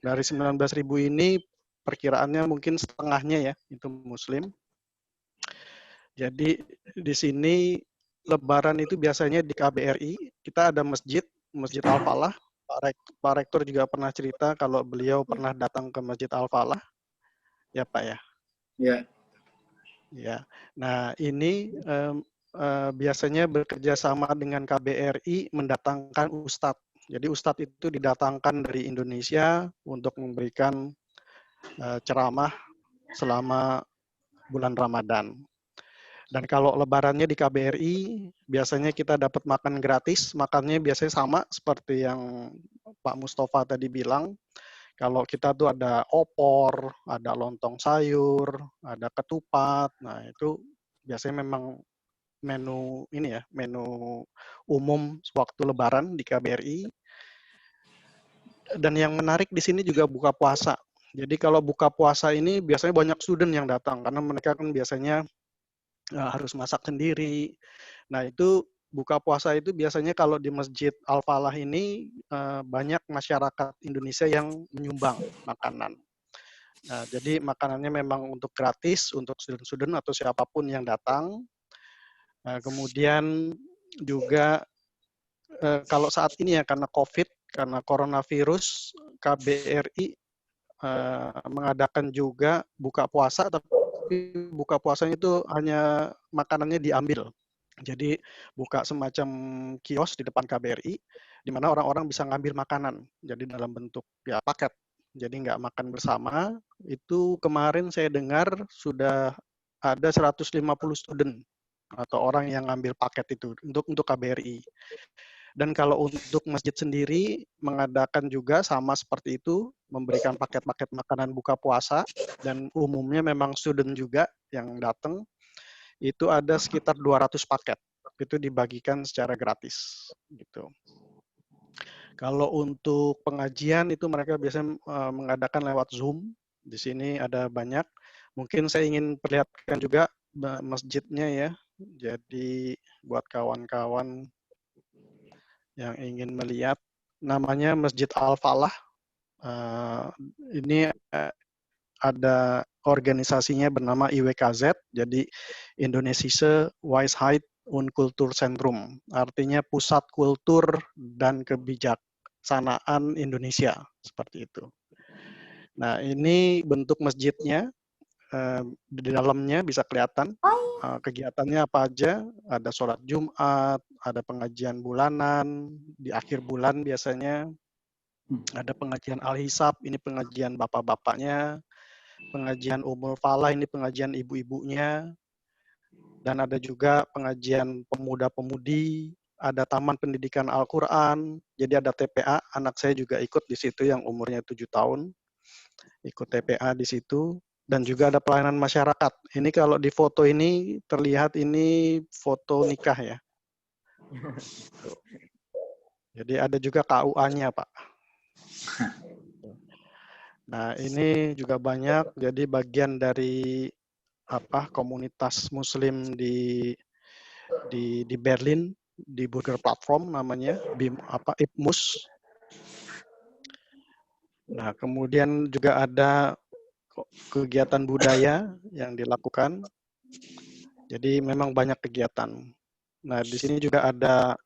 Dari 19.000 ini perkiraannya mungkin setengahnya ya itu Muslim. Jadi di sini Lebaran itu biasanya di KBRI kita ada Masjid Al-Falah. Pak Rektor juga pernah cerita kalau beliau pernah datang ke Masjid Al-Falah. Ya Pak ya. Ya. Ya. Nah ini biasanya bekerja sama dengan KBRI mendatangkan ustadz. Jadi ustadz itu didatangkan dari Indonesia untuk memberikan ceramah selama bulan Ramadan. Dan kalau lebarannya di KBRI, biasanya kita dapat makan gratis. Makannya biasanya sama seperti yang Pak Mustafa tadi bilang, kalau kita tuh ada opor, ada lontong sayur, ada ketupat. Nah, itu biasanya memang menu ini ya, menu umum waktu Lebaran di KBRI. Dan yang menarik di sini juga buka puasa. Jadi kalau buka puasa ini biasanya banyak student yang datang karena mereka kan biasanya harus masak sendiri. Nah, itu buka puasa itu biasanya kalau di Masjid Al-Falah ini banyak masyarakat Indonesia yang menyumbang makanan. Nah, jadi makanannya memang untuk gratis untuk student-student atau siapapun yang datang. Nah, kemudian juga kalau saat ini ya karena COVID, karena coronavirus, KBRI mengadakan juga buka puasa, tapi buka puasanya itu hanya makanannya diambil. Jadi buka semacam kios di depan KBRI, di mana orang-orang bisa ngambil makanan. Jadi dalam bentuk ya paket. Jadi nggak makan bersama. Itu kemarin saya dengar sudah ada 150 student atau orang yang ngambil paket itu untuk KBRI. Dan kalau untuk masjid sendiri mengadakan juga sama seperti itu, memberikan paket-paket makanan buka puasa, dan umumnya memang student juga yang datang, itu ada sekitar 200 paket. Itu dibagikan secara gratis. Gitu. Kalau untuk pengajian itu mereka biasanya mengadakan lewat Zoom. Di sini ada banyak. Mungkin saya ingin perlihatkan juga masjidnya ya. Jadi buat kawan-kawan yang ingin melihat, namanya Masjid Al-Falah. Ini ada organisasinya bernama IWKZ, jadi Indonesische Wijsheid und Kulturzentrum, artinya Pusat Kultur dan Kebijaksanaan Indonesia, seperti itu. Nah, ini bentuk masjidnya, di dalamnya bisa kelihatan kegiatannya apa aja, ada sholat Jumat, ada pengajian bulanan, di akhir bulan biasanya, ada pengajian Al-Hisab, ini pengajian bapak-bapaknya, pengajian Umul Falah, ini pengajian ibu-ibunya, dan ada juga pengajian pemuda-pemudi, ada taman pendidikan Al-Quran, jadi ada TPA, anak saya juga ikut di situ yang umurnya 7 tahun, ikut TPA di situ, dan juga ada pelayanan masyarakat. Ini kalau di foto ini terlihat ini foto nikah ya. Jadi ada juga KUA-nya, Pak. Nah, ini juga banyak, jadi bagian dari komunitas Muslim di Berlin, di Burger Platform namanya, IPMUS. Nah, kemudian juga ada kegiatan budaya yang dilakukan. Jadi memang banyak kegiatan. Nah, di sini juga ada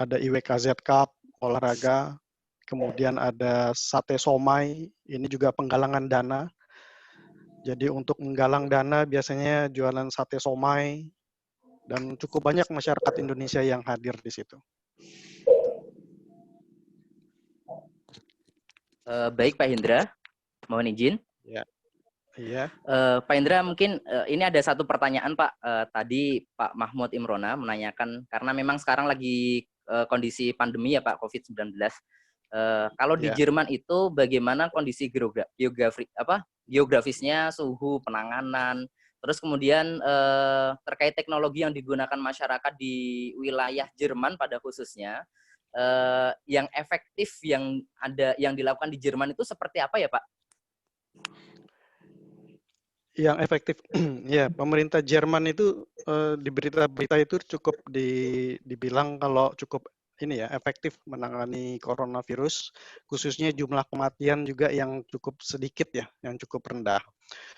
IWKZ Cup, olahraga, kemudian ada sate somai, ini juga penggalangan dana. Jadi untuk menggalang dana biasanya jualan sate somai, dan cukup banyak masyarakat Indonesia yang hadir di situ. Baik Pak Hendra, mohon izin. Ya. Iya. Pak Indra, mungkin ini ada satu pertanyaan Pak. Tadi Pak Mahmud Imrona menanyakan, karena memang sekarang lagi kondisi pandemi ya Pak, COVID-19. Kalau di Jerman itu bagaimana kondisi geografisnya, suhu, penanganan, terus kemudian terkait teknologi yang digunakan masyarakat di wilayah Jerman pada khususnya, yang efektif yang dilakukan di Jerman itu seperti apa ya Pak? Yang efektif, ya pemerintah Jerman itu di berita-berita itu cukup dibilang kalau cukup ini ya efektif menangani coronavirus, khususnya jumlah kematian juga yang cukup sedikit ya, yang cukup rendah.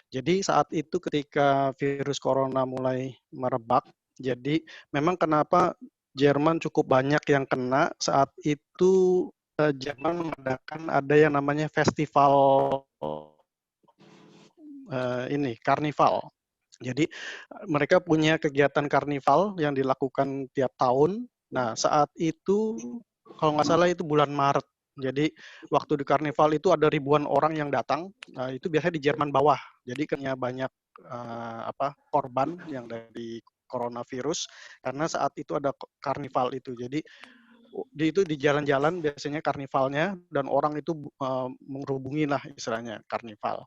Jadi saat itu ketika virus corona mulai merebak, jadi memang kenapa Jerman cukup banyak yang kena saat itu, Jerman mengadakan ada yang namanya festival karnival. Jadi mereka punya kegiatan karnival yang dilakukan tiap tahun. Nah, saat itu kalau nggak salah itu bulan Maret. Jadi waktu di karnival itu ada ribuan orang yang datang. Nah, itu biasanya di Jerman bawah. Jadi kayaknya banyak korban yang dari coronavirus karena saat itu ada karnival itu. Jadi itu di jalan-jalan biasanya karnivalnya, dan orang itu menghubungi lah istilahnya karnival.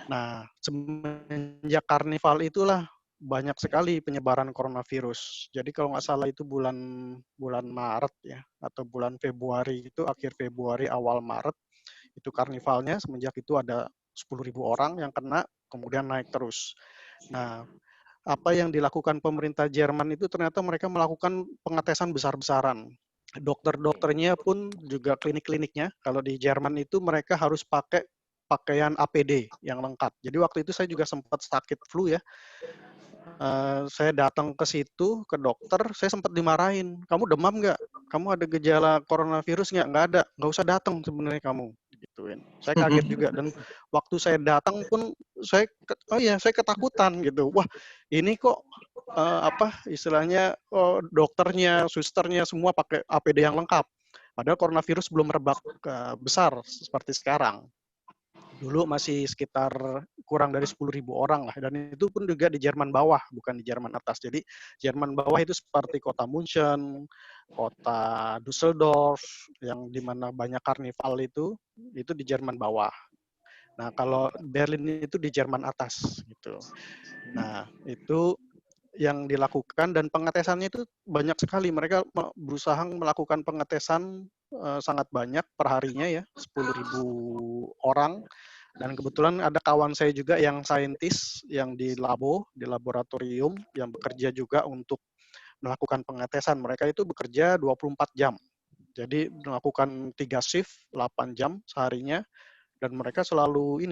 Nah, semenjak karnival itulah banyak sekali penyebaran coronavirus. Jadi kalau nggak salah itu bulan Maret ya, atau bulan Februari itu, akhir Februari awal Maret itu karnivalnya. Semenjak itu ada 10.000 orang yang kena, kemudian naik terus. Nah, apa yang dilakukan pemerintah Jerman itu ternyata mereka melakukan pengetesan besar-besaran. Dokter-dokternya pun juga klinik-kliniknya, kalau di Jerman itu mereka harus pakai pakaian APD yang lengkap. Jadi waktu itu saya juga sempat sakit flu ya. Saya datang ke situ, ke dokter, saya sempat dimarahin. Kamu demam nggak? Kamu ada gejala coronavirus nggak? Nggak ada. Nggak usah datang sebenarnya kamu. Gituin. Saya kaget juga. Dan waktu saya datang pun, saya ketakutan gitu. Wah, ini kok istilahnya dokternya, susternya semua pakai APD yang lengkap. Padahal coronavirus belum merebak besar seperti sekarang. Dulu masih sekitar kurang dari 10.000 orang lah, dan itu pun juga di Jerman bawah, bukan di Jerman atas. Jadi Jerman bawah itu seperti kota München, kota Düsseldorf, yang dimana banyak karnival itu di Jerman bawah. Nah, kalau Berlin itu di Jerman atas gitu. Nah, itu yang dilakukan, dan pengetesannya itu banyak sekali. Mereka berusaha melakukan pengetesan sangat banyak perharinya ya, 10.000 orang. Dan kebetulan ada kawan saya juga yang saintis yang di laboratorium yang bekerja juga untuk melakukan pengetesan. Mereka itu bekerja 24 jam. Jadi melakukan 3 shift 8 jam seharinya, dan mereka selalu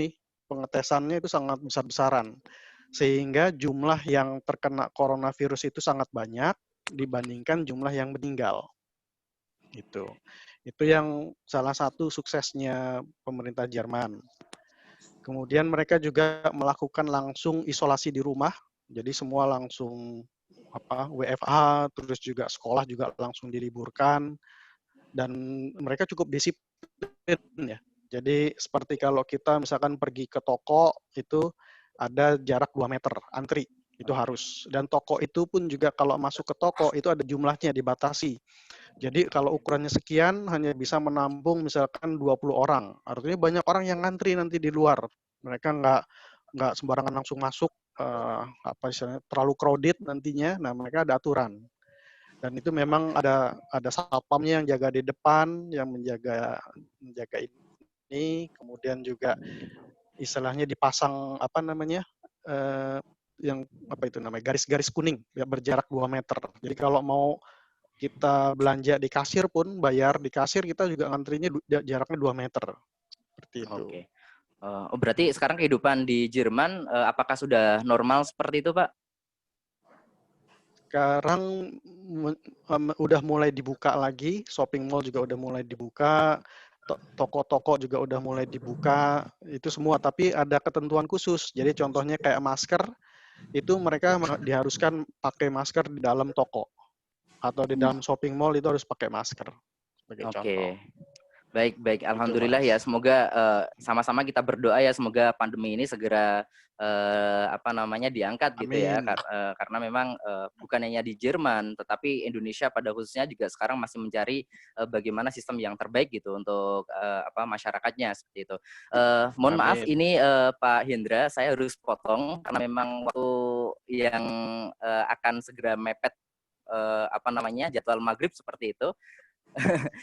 pengetesannya itu sangat besar-besaran. Sehingga jumlah yang terkena coronavirus itu sangat banyak dibandingkan jumlah yang meninggal. Itu yang salah satu suksesnya pemerintah Jerman. Kemudian mereka juga melakukan langsung isolasi di rumah. Jadi semua langsung WFH, terus juga sekolah juga langsung diliburkan, dan mereka cukup disiplin ya. Jadi seperti kalau kita misalkan pergi ke toko itu ada jarak 2 meter antri, itu harus. Dan toko itu pun juga kalau masuk ke toko itu ada jumlahnya, dibatasi. Jadi kalau ukurannya sekian hanya bisa menampung misalkan 20 orang. Artinya banyak orang yang ngantri nanti di luar. Mereka nggak sembarangan langsung masuk, istilahnya terlalu crowded nantinya. Nah, mereka ada aturan. Dan itu memang ada satpamnya yang jaga di depan, yang menjaga ini. Kemudian juga istilahnya dipasang garis-garis kuning ya, berjarak 2 meter. Jadi kalau mau kita belanja di kasir pun, bayar di kasir, kita juga ngantrinya jaraknya 2 meter. Seperti itu. Oke. Berarti sekarang kehidupan di Jerman apakah sudah normal seperti itu, Pak? Sekarang udah mulai dibuka lagi, shopping mall juga udah mulai dibuka, toko-toko juga udah mulai dibuka, itu semua. Tapi ada ketentuan khusus. Jadi contohnya kayak masker, itu mereka diharuskan pakai masker di dalam toko. Atau di dalam shopping mall itu harus pakai masker. Sebagai contoh. Baik. Alhamdulillah ya. Semoga sama-sama kita berdoa ya, semoga pandemi ini segera diangkat. Amin. Gitu ya. Karena memang bukan hanya di Jerman, tetapi Indonesia pada khususnya juga sekarang masih mencari bagaimana sistem yang terbaik gitu untuk masyarakatnya seperti itu. Mohon maaf ini Pak Hendra, saya harus potong karena memang waktu yang akan segera mepet jadwal maghrib seperti itu.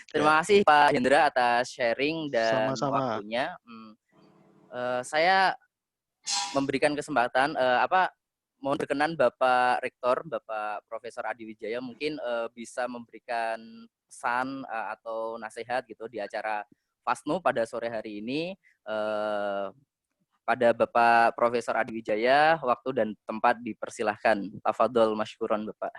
Terima kasih Pak Hendra atas sharing dan waktunya. Saya memberikan kesempatan mohon berkenan Bapak Rektor, Bapak Profesor Adi Wijaya mungkin bisa memberikan pesan atau nasihat gitu di acara FASNU pada sore hari ini. Pada Bapak Profesor Adi Wijaya, waktu dan tempat dipersilahkan. Tafadhol masykuron Bapak.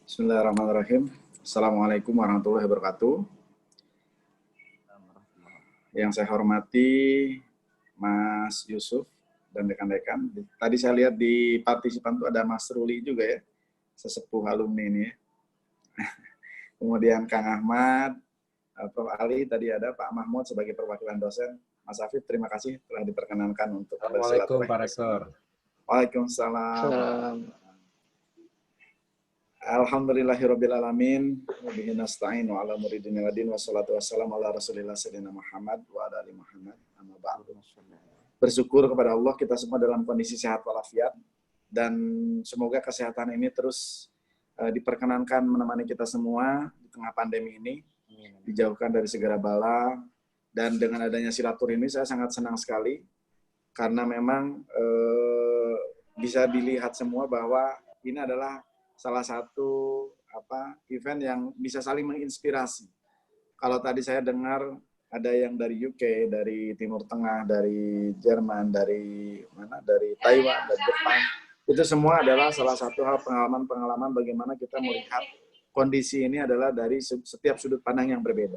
Bismillahirrahmanirrahim. Assalamualaikum warahmatullahi wabarakatuh. Yang saya hormati Mas Yusuf dan rekan-rekan. Tadi saya lihat di partisipan itu ada Mas Ruli juga ya, sesepuh alumni ini ya. Kemudian Kang Ahmad, Prof. Ali, tadi ada Pak Mahmud sebagai perwakilan dosen. Mas Afif, terima kasih telah diperkenankan untuk Assalamualaikum Pak Rektor. Waalaikumsalam. Alhamdulillahirabbil alamin wa bihi nasta'in wa ala muridin wadin wassalatu wassalamu ala Rasulillah sayyidina Muhammad wa ala ali Muhammad amma ba'du. Bersyukur kepada Allah kita semua dalam kondisi sehat walafiat dan semoga kesehatan ini terus diperkenankan menemani kita semua di tengah pandemi ini, dijauhkan dari segala bala. Dan dengan adanya silaturahmi saya sangat senang sekali karena memang bisa dilihat semua bahwa ini adalah salah satu event yang bisa saling menginspirasi. Kalau tadi saya dengar ada yang dari UK, dari Timur Tengah, dari Jerman, dari Taiwan, dari Jepang. Itu semua adalah salah satu hal pengalaman-pengalaman bagaimana kita melihat kondisi ini adalah dari setiap sudut pandang yang berbeda.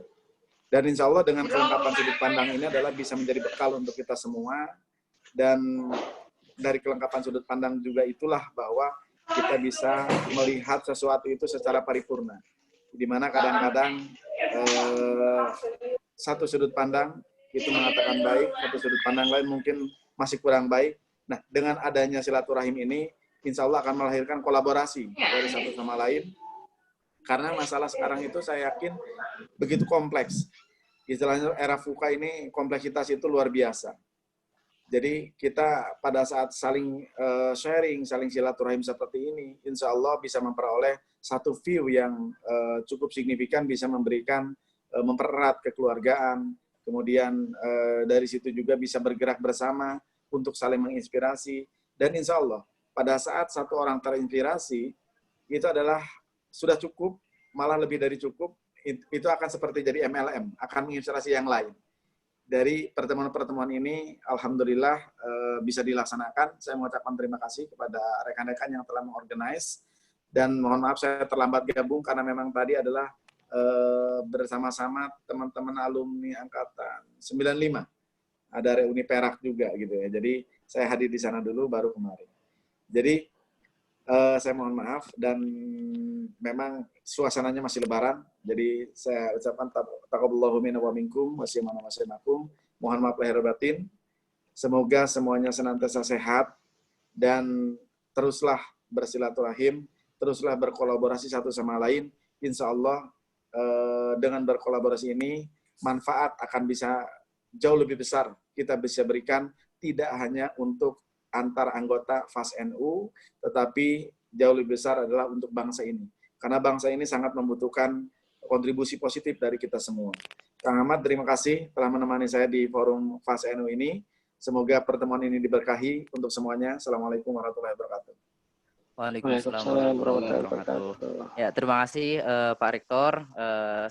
Dan insya Allah dengan kelengkapan sudut pandang ini adalah bisa menjadi bekal untuk kita semua. Dan dari kelengkapan sudut pandang juga itulah bahwa kita bisa melihat sesuatu itu secara paripurna. Di mana kadang-kadang satu sudut pandang itu mengatakan baik, satu sudut pandang lain mungkin masih kurang baik. Nah, dengan adanya silaturahim ini, insya Allah akan melahirkan kolaborasi dari satu sama lain. Karena masalah sekarang itu saya yakin begitu kompleks. Istilahnya era VUCA ini kompleksitas itu luar biasa. Jadi kita pada saat saling sharing, saling silaturahim seperti ini, insya Allah bisa memperoleh satu view yang cukup signifikan, bisa memberikan, mempererat kekeluargaan, kemudian dari situ juga bisa bergerak bersama untuk saling menginspirasi. Dan insya Allah pada saat satu orang terinspirasi, itu adalah sudah cukup, malah lebih dari cukup, itu akan seperti jadi MLM, akan menginspirasi yang lain. Dari pertemuan-pertemuan ini, Alhamdulillah bisa dilaksanakan. Saya mengucapkan terima kasih kepada rekan-rekan yang telah mengorganize. Dan mohon maaf saya terlambat gabung karena memang tadi adalah bersama-sama teman-teman alumni angkatan 95. Ada reuni Perak juga gitu ya. Jadi saya hadir di sana dulu baru kemarin. Jadi saya mohon maaf dan memang suasananya masih lebaran. Jadi saya ucapkan taqabbalallahu minna wa minkum wa simana wa simakum. Mohon maaf lahir batin. Semoga semuanya senantiasa sehat dan teruslah bersilaturahim, teruslah berkolaborasi satu sama lain. Insya Allah dengan berkolaborasi ini manfaat akan bisa jauh lebih besar kita bisa berikan, tidak hanya untuk antar anggota FAS NU, tetapi jauh lebih besar adalah untuk bangsa ini. Karena bangsa ini sangat membutuhkan kontribusi positif dari kita semua. Kang Ahmad, terima kasih telah menemani saya di forum FAS NU ini. Semoga pertemuan ini diberkahi untuk semuanya. Assalamualaikum warahmatullahi wabarakatuh. Waalaikumsalam warahmatullahi wabarakatuh. Ya, terima kasih Pak Rektor.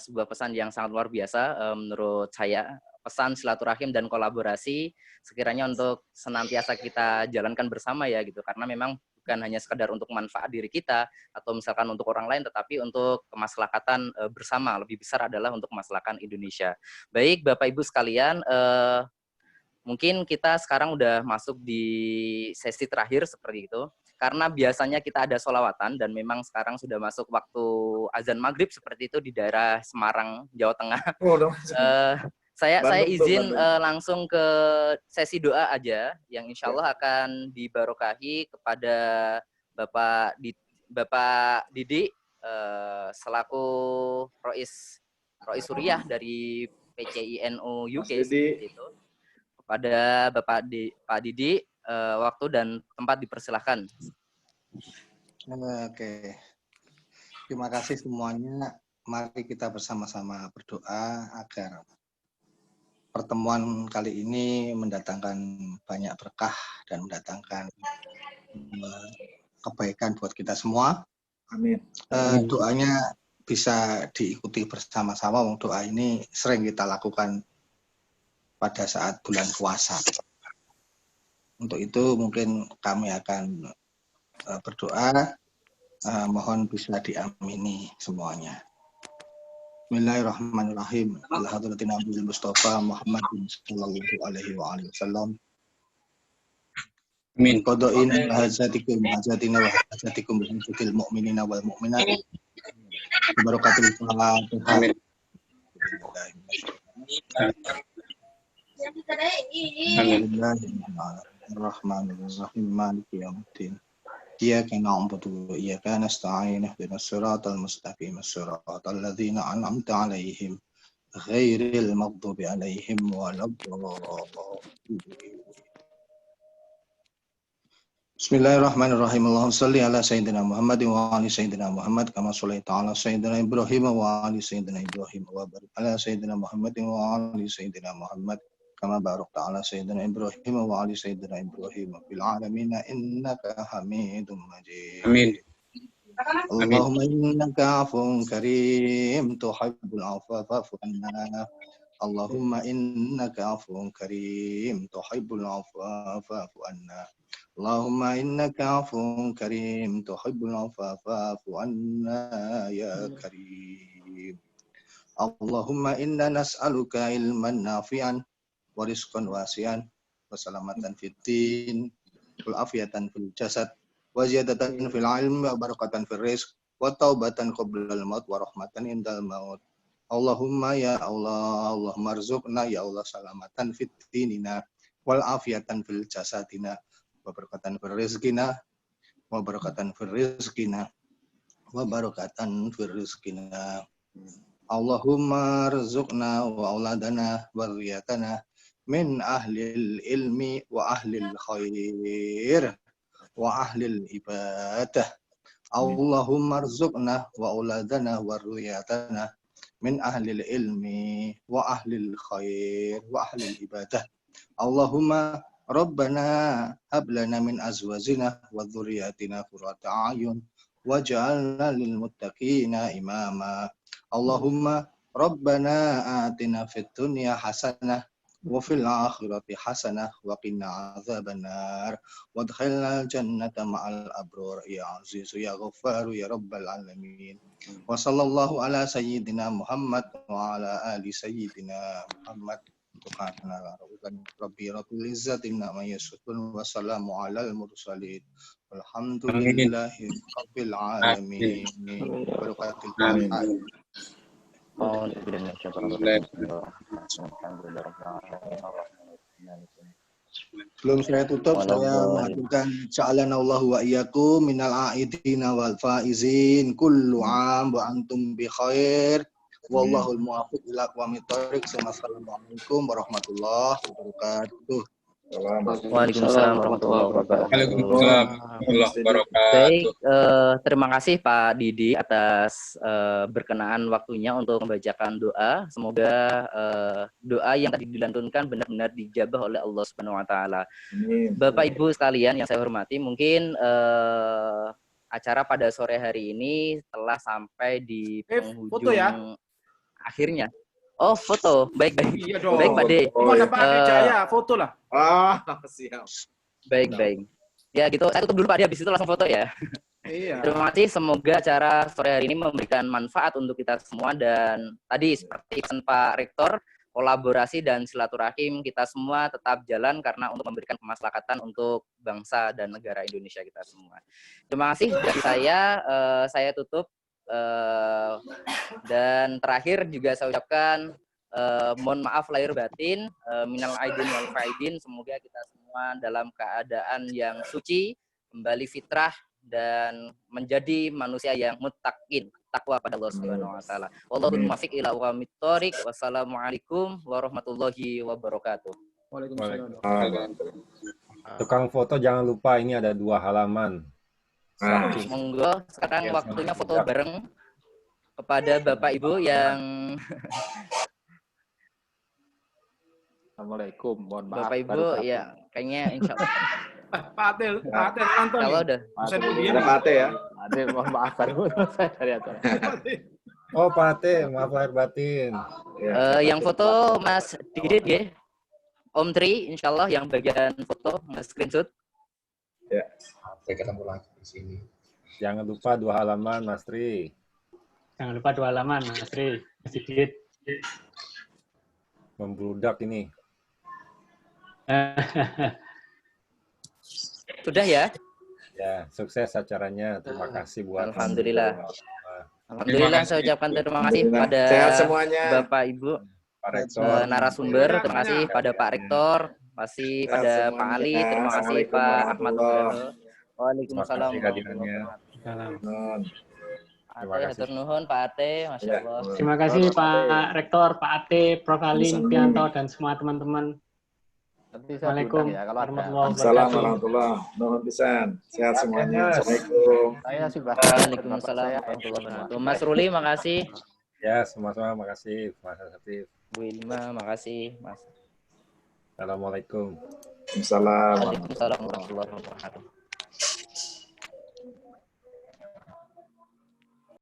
Sebuah pesan yang sangat luar biasa menurut saya. Pesan silaturahim dan kolaborasi sekiranya untuk senantiasa kita jalankan bersama ya gitu, karena memang bukan hanya sekedar untuk manfaat diri kita atau misalkan untuk orang lain, tetapi untuk kemaslahatan bersama, lebih besar adalah untuk kemaslahatan Indonesia. Baik Bapak Ibu sekalian, mungkin kita sekarang udah masuk di sesi terakhir seperti itu, karena biasanya kita ada sholawatan dan memang sekarang sudah masuk waktu azan maghrib seperti itu di daerah Semarang, Jawa Tengah. Saya izin langsung ke sesi doa aja yang insya Allah akan dibarokahi kepada Bapak Didi selaku Rois Suriah dari PCINU UK seperti itu. Kepada Pak Didi, waktu dan tempat dipersilahkan. Oke. Terima kasih semuanya. Mari kita bersama-sama berdoa agar pertemuan kali ini mendatangkan banyak berkah dan mendatangkan kebaikan buat kita semua. Amin. Doanya bisa diikuti bersama-sama. Doa ini sering kita lakukan pada saat bulan puasa. Untuk itu mungkin kami akan berdoa, mohon bisa diamini semuanya. Bismillahirrahmanirrahim. Ala hadratin Nabi Mustafa Muhammadin sallallahu alaihi wa alihi wasallam. Amin. Qada'in hajatikum hajatina wa hajatikum bihajatil mu'minina wal mu'minat. Barakatul Fatihah. Amin. Bismillahirrahmanirrahim. Maliki yaumiddin. إياك نعبد وإياك نستعين اهدنا الصراط المستقيم الصراط الذين أنعمت عليهم غير المغضوب عليهم ولا الضالين. بسم الله الرحمن الرحيم. اللهم صل على سيدنا محمد وعلى سيدنا محمد كما صليت على سيدنا إبراهيم وعلى سيدنا إبراهيم وبارك على سيدنا محمد وعلى سيدنا محمد كما باركت على سيدنا إبراهيم وعلى سيدنا إبراهيم في العالمين إنك حميد مجيد. آمين. اللهم إنك عفو كريم تحب العفو فاعف عنا. اللهم إنك عفو كريم تحب العفو فاعف عنا. اللهم إنك عفو كريم تحب العفو فاعف عنا يا كريم. اللهم إنا نسألك علما نافعا ورزقا واسعا وسلامة في الدين والعافية في الجسد وزيادة في العلم وبركة في الرزق وتوبة قبل الموت ورحمة عند الموت. اللهم يا الله اللهم ارزقنا يا الله سلامة في ديننا والعافية في جسدنا وبركة في رزقنا وبركة في رزقنا وبركة في رزقنا. اللهم ارزقنا وأولادنا وذريتنا من أهل العلم وأهل الخير وأهل العبادة. اللهم ارزقنا وأولادنا وذريتنا من أهل العلم وأهل الخير وأهل العبادة. اللهم ربنا هب لنا من أزواجنا وذرياتنا قرة أعين واجعلنا للمتقين إماما. اللهم ربنا آتنا في الدنيا حسنة وفي الآخرة حسنة وقنا عذاب النار وادخلنا الجنة مع الأبرار يا عزيز يا غفار يا رب العالمين. وصلى الله على سيدنا محمد وعلى آل سيدنا محمد. سبحان ربي رب العزة عما يصفون وسلام على المرسلين والحمد لله رب العالمين. بركات الفاتحة. Sebelum saya tutup, saya mengaturkan ja'alana Allah wa iyyakum minal a'idina wal faizin kullu 'am wa antum bi khair. Wallahul muwaffiq ila aqwamit thoriq. Assalamualaikum warahmatullahi wabarakatuh. Waalaikumsalam warahmatullahi wabarakatuh. Waalaikumsalam warahmatullahi wabarakatuh. Baik, terima kasih Pak Didi atas berkenaan waktunya untuk membacakan doa. Semoga doa yang tadi dilantunkan benar-benar dijabah oleh Allah Subhanahu wa taala. Bapak Ibu sekalian yang saya hormati, mungkin acara pada sore hari ini telah sampai di penghujung foto ya? Akhirnya. Oh, foto. Baik. Iya dong. Baik, Pak De. Mana Pak De Jaya, foto lah. Siap. Baik. Ya gitu, saya tutup dulu Pak De, habis itu langsung foto ya. Iya. Terima kasih, semoga acara sore hari ini memberikan manfaat untuk kita semua. Dan tadi seperti pesan Pak Rektor, kolaborasi dan silaturahim kita semua tetap jalan karena untuk memberikan kemaslahatan untuk bangsa dan negara Indonesia kita semua. Terima kasih dari saya tutup. Dan terakhir juga saya ucapkan mohon maaf lahir batin, minal aidin wal faidin. Semoga kita semua dalam keadaan yang suci, kembali fitrah dan menjadi manusia yang muttaqin, takwa pada Allah Subhanahu wa taala. Wallahul muwaffiq ila aqwamit thoriq. Wassalamualaikum warahmatullahi wabarakatuh. Waalaikumsalam. Tukang foto jangan lupa ini ada 2 halaman. Monggo sekarang waktunya foto bareng kepada Bapak Ibu yang Assalamualaikum, mohon maaf. Bapak Ibu ya kayaknya insya Allah. Pak Atel nonton. Kalau udah. Ada Pak Ate ya. Ade, mohon maaf saya dari acara. Oh Pak Ate, maaf lahir batin. Yang foto Mas Didit ya. Om Tri, insya Allah yang bagian foto Mas screenshot. Ya, saya ketemu lagi di sini. Jangan lupa 2 halaman, Mas Tri. Jangan lupa 2 halaman, Mas Tri. Mas Didit. Membludak ini. Sudah ya? Ya, sukses acaranya. Terima kasih buat Alhamdulillah. Alhamdulillah saya ucapkan terima kasih pada Bapak Ibu Pak Rektor, narasumber, terima kasih pada Pak Rektor, terima kasih pada Pak Ali, terima kasih Pak Ahmad. Waalaikumsalam. Terima kasih kehadirannya. Nun. Terima Ate, kasih. hatur nuhun Pak Ate, Masya Ya. Allah. Terima kasih Pak Rektor, Pak Ate, Prof. Alim, Sama-sama. Pianto, dan semua teman-teman. Nanti saya Assalamualaikum diundang ya kalau ada. warahmatullahi Assalamualaikum wabarakatuh. warahmatullahi wabarakatuh. Pisan. Sehat semuanya. Assalamualkum. Saya sudah Waalaikumsalam saya warahmatullahi wabarakatuh. Mas Ruli, makasih. Ya, sama-sama. Makasih, Mas Afif. Bu Ilma, makasih. Mas. Assalamualaikum. Waalaikumsalam. Waalaikumsalam warahmatullahi wabarakatuh.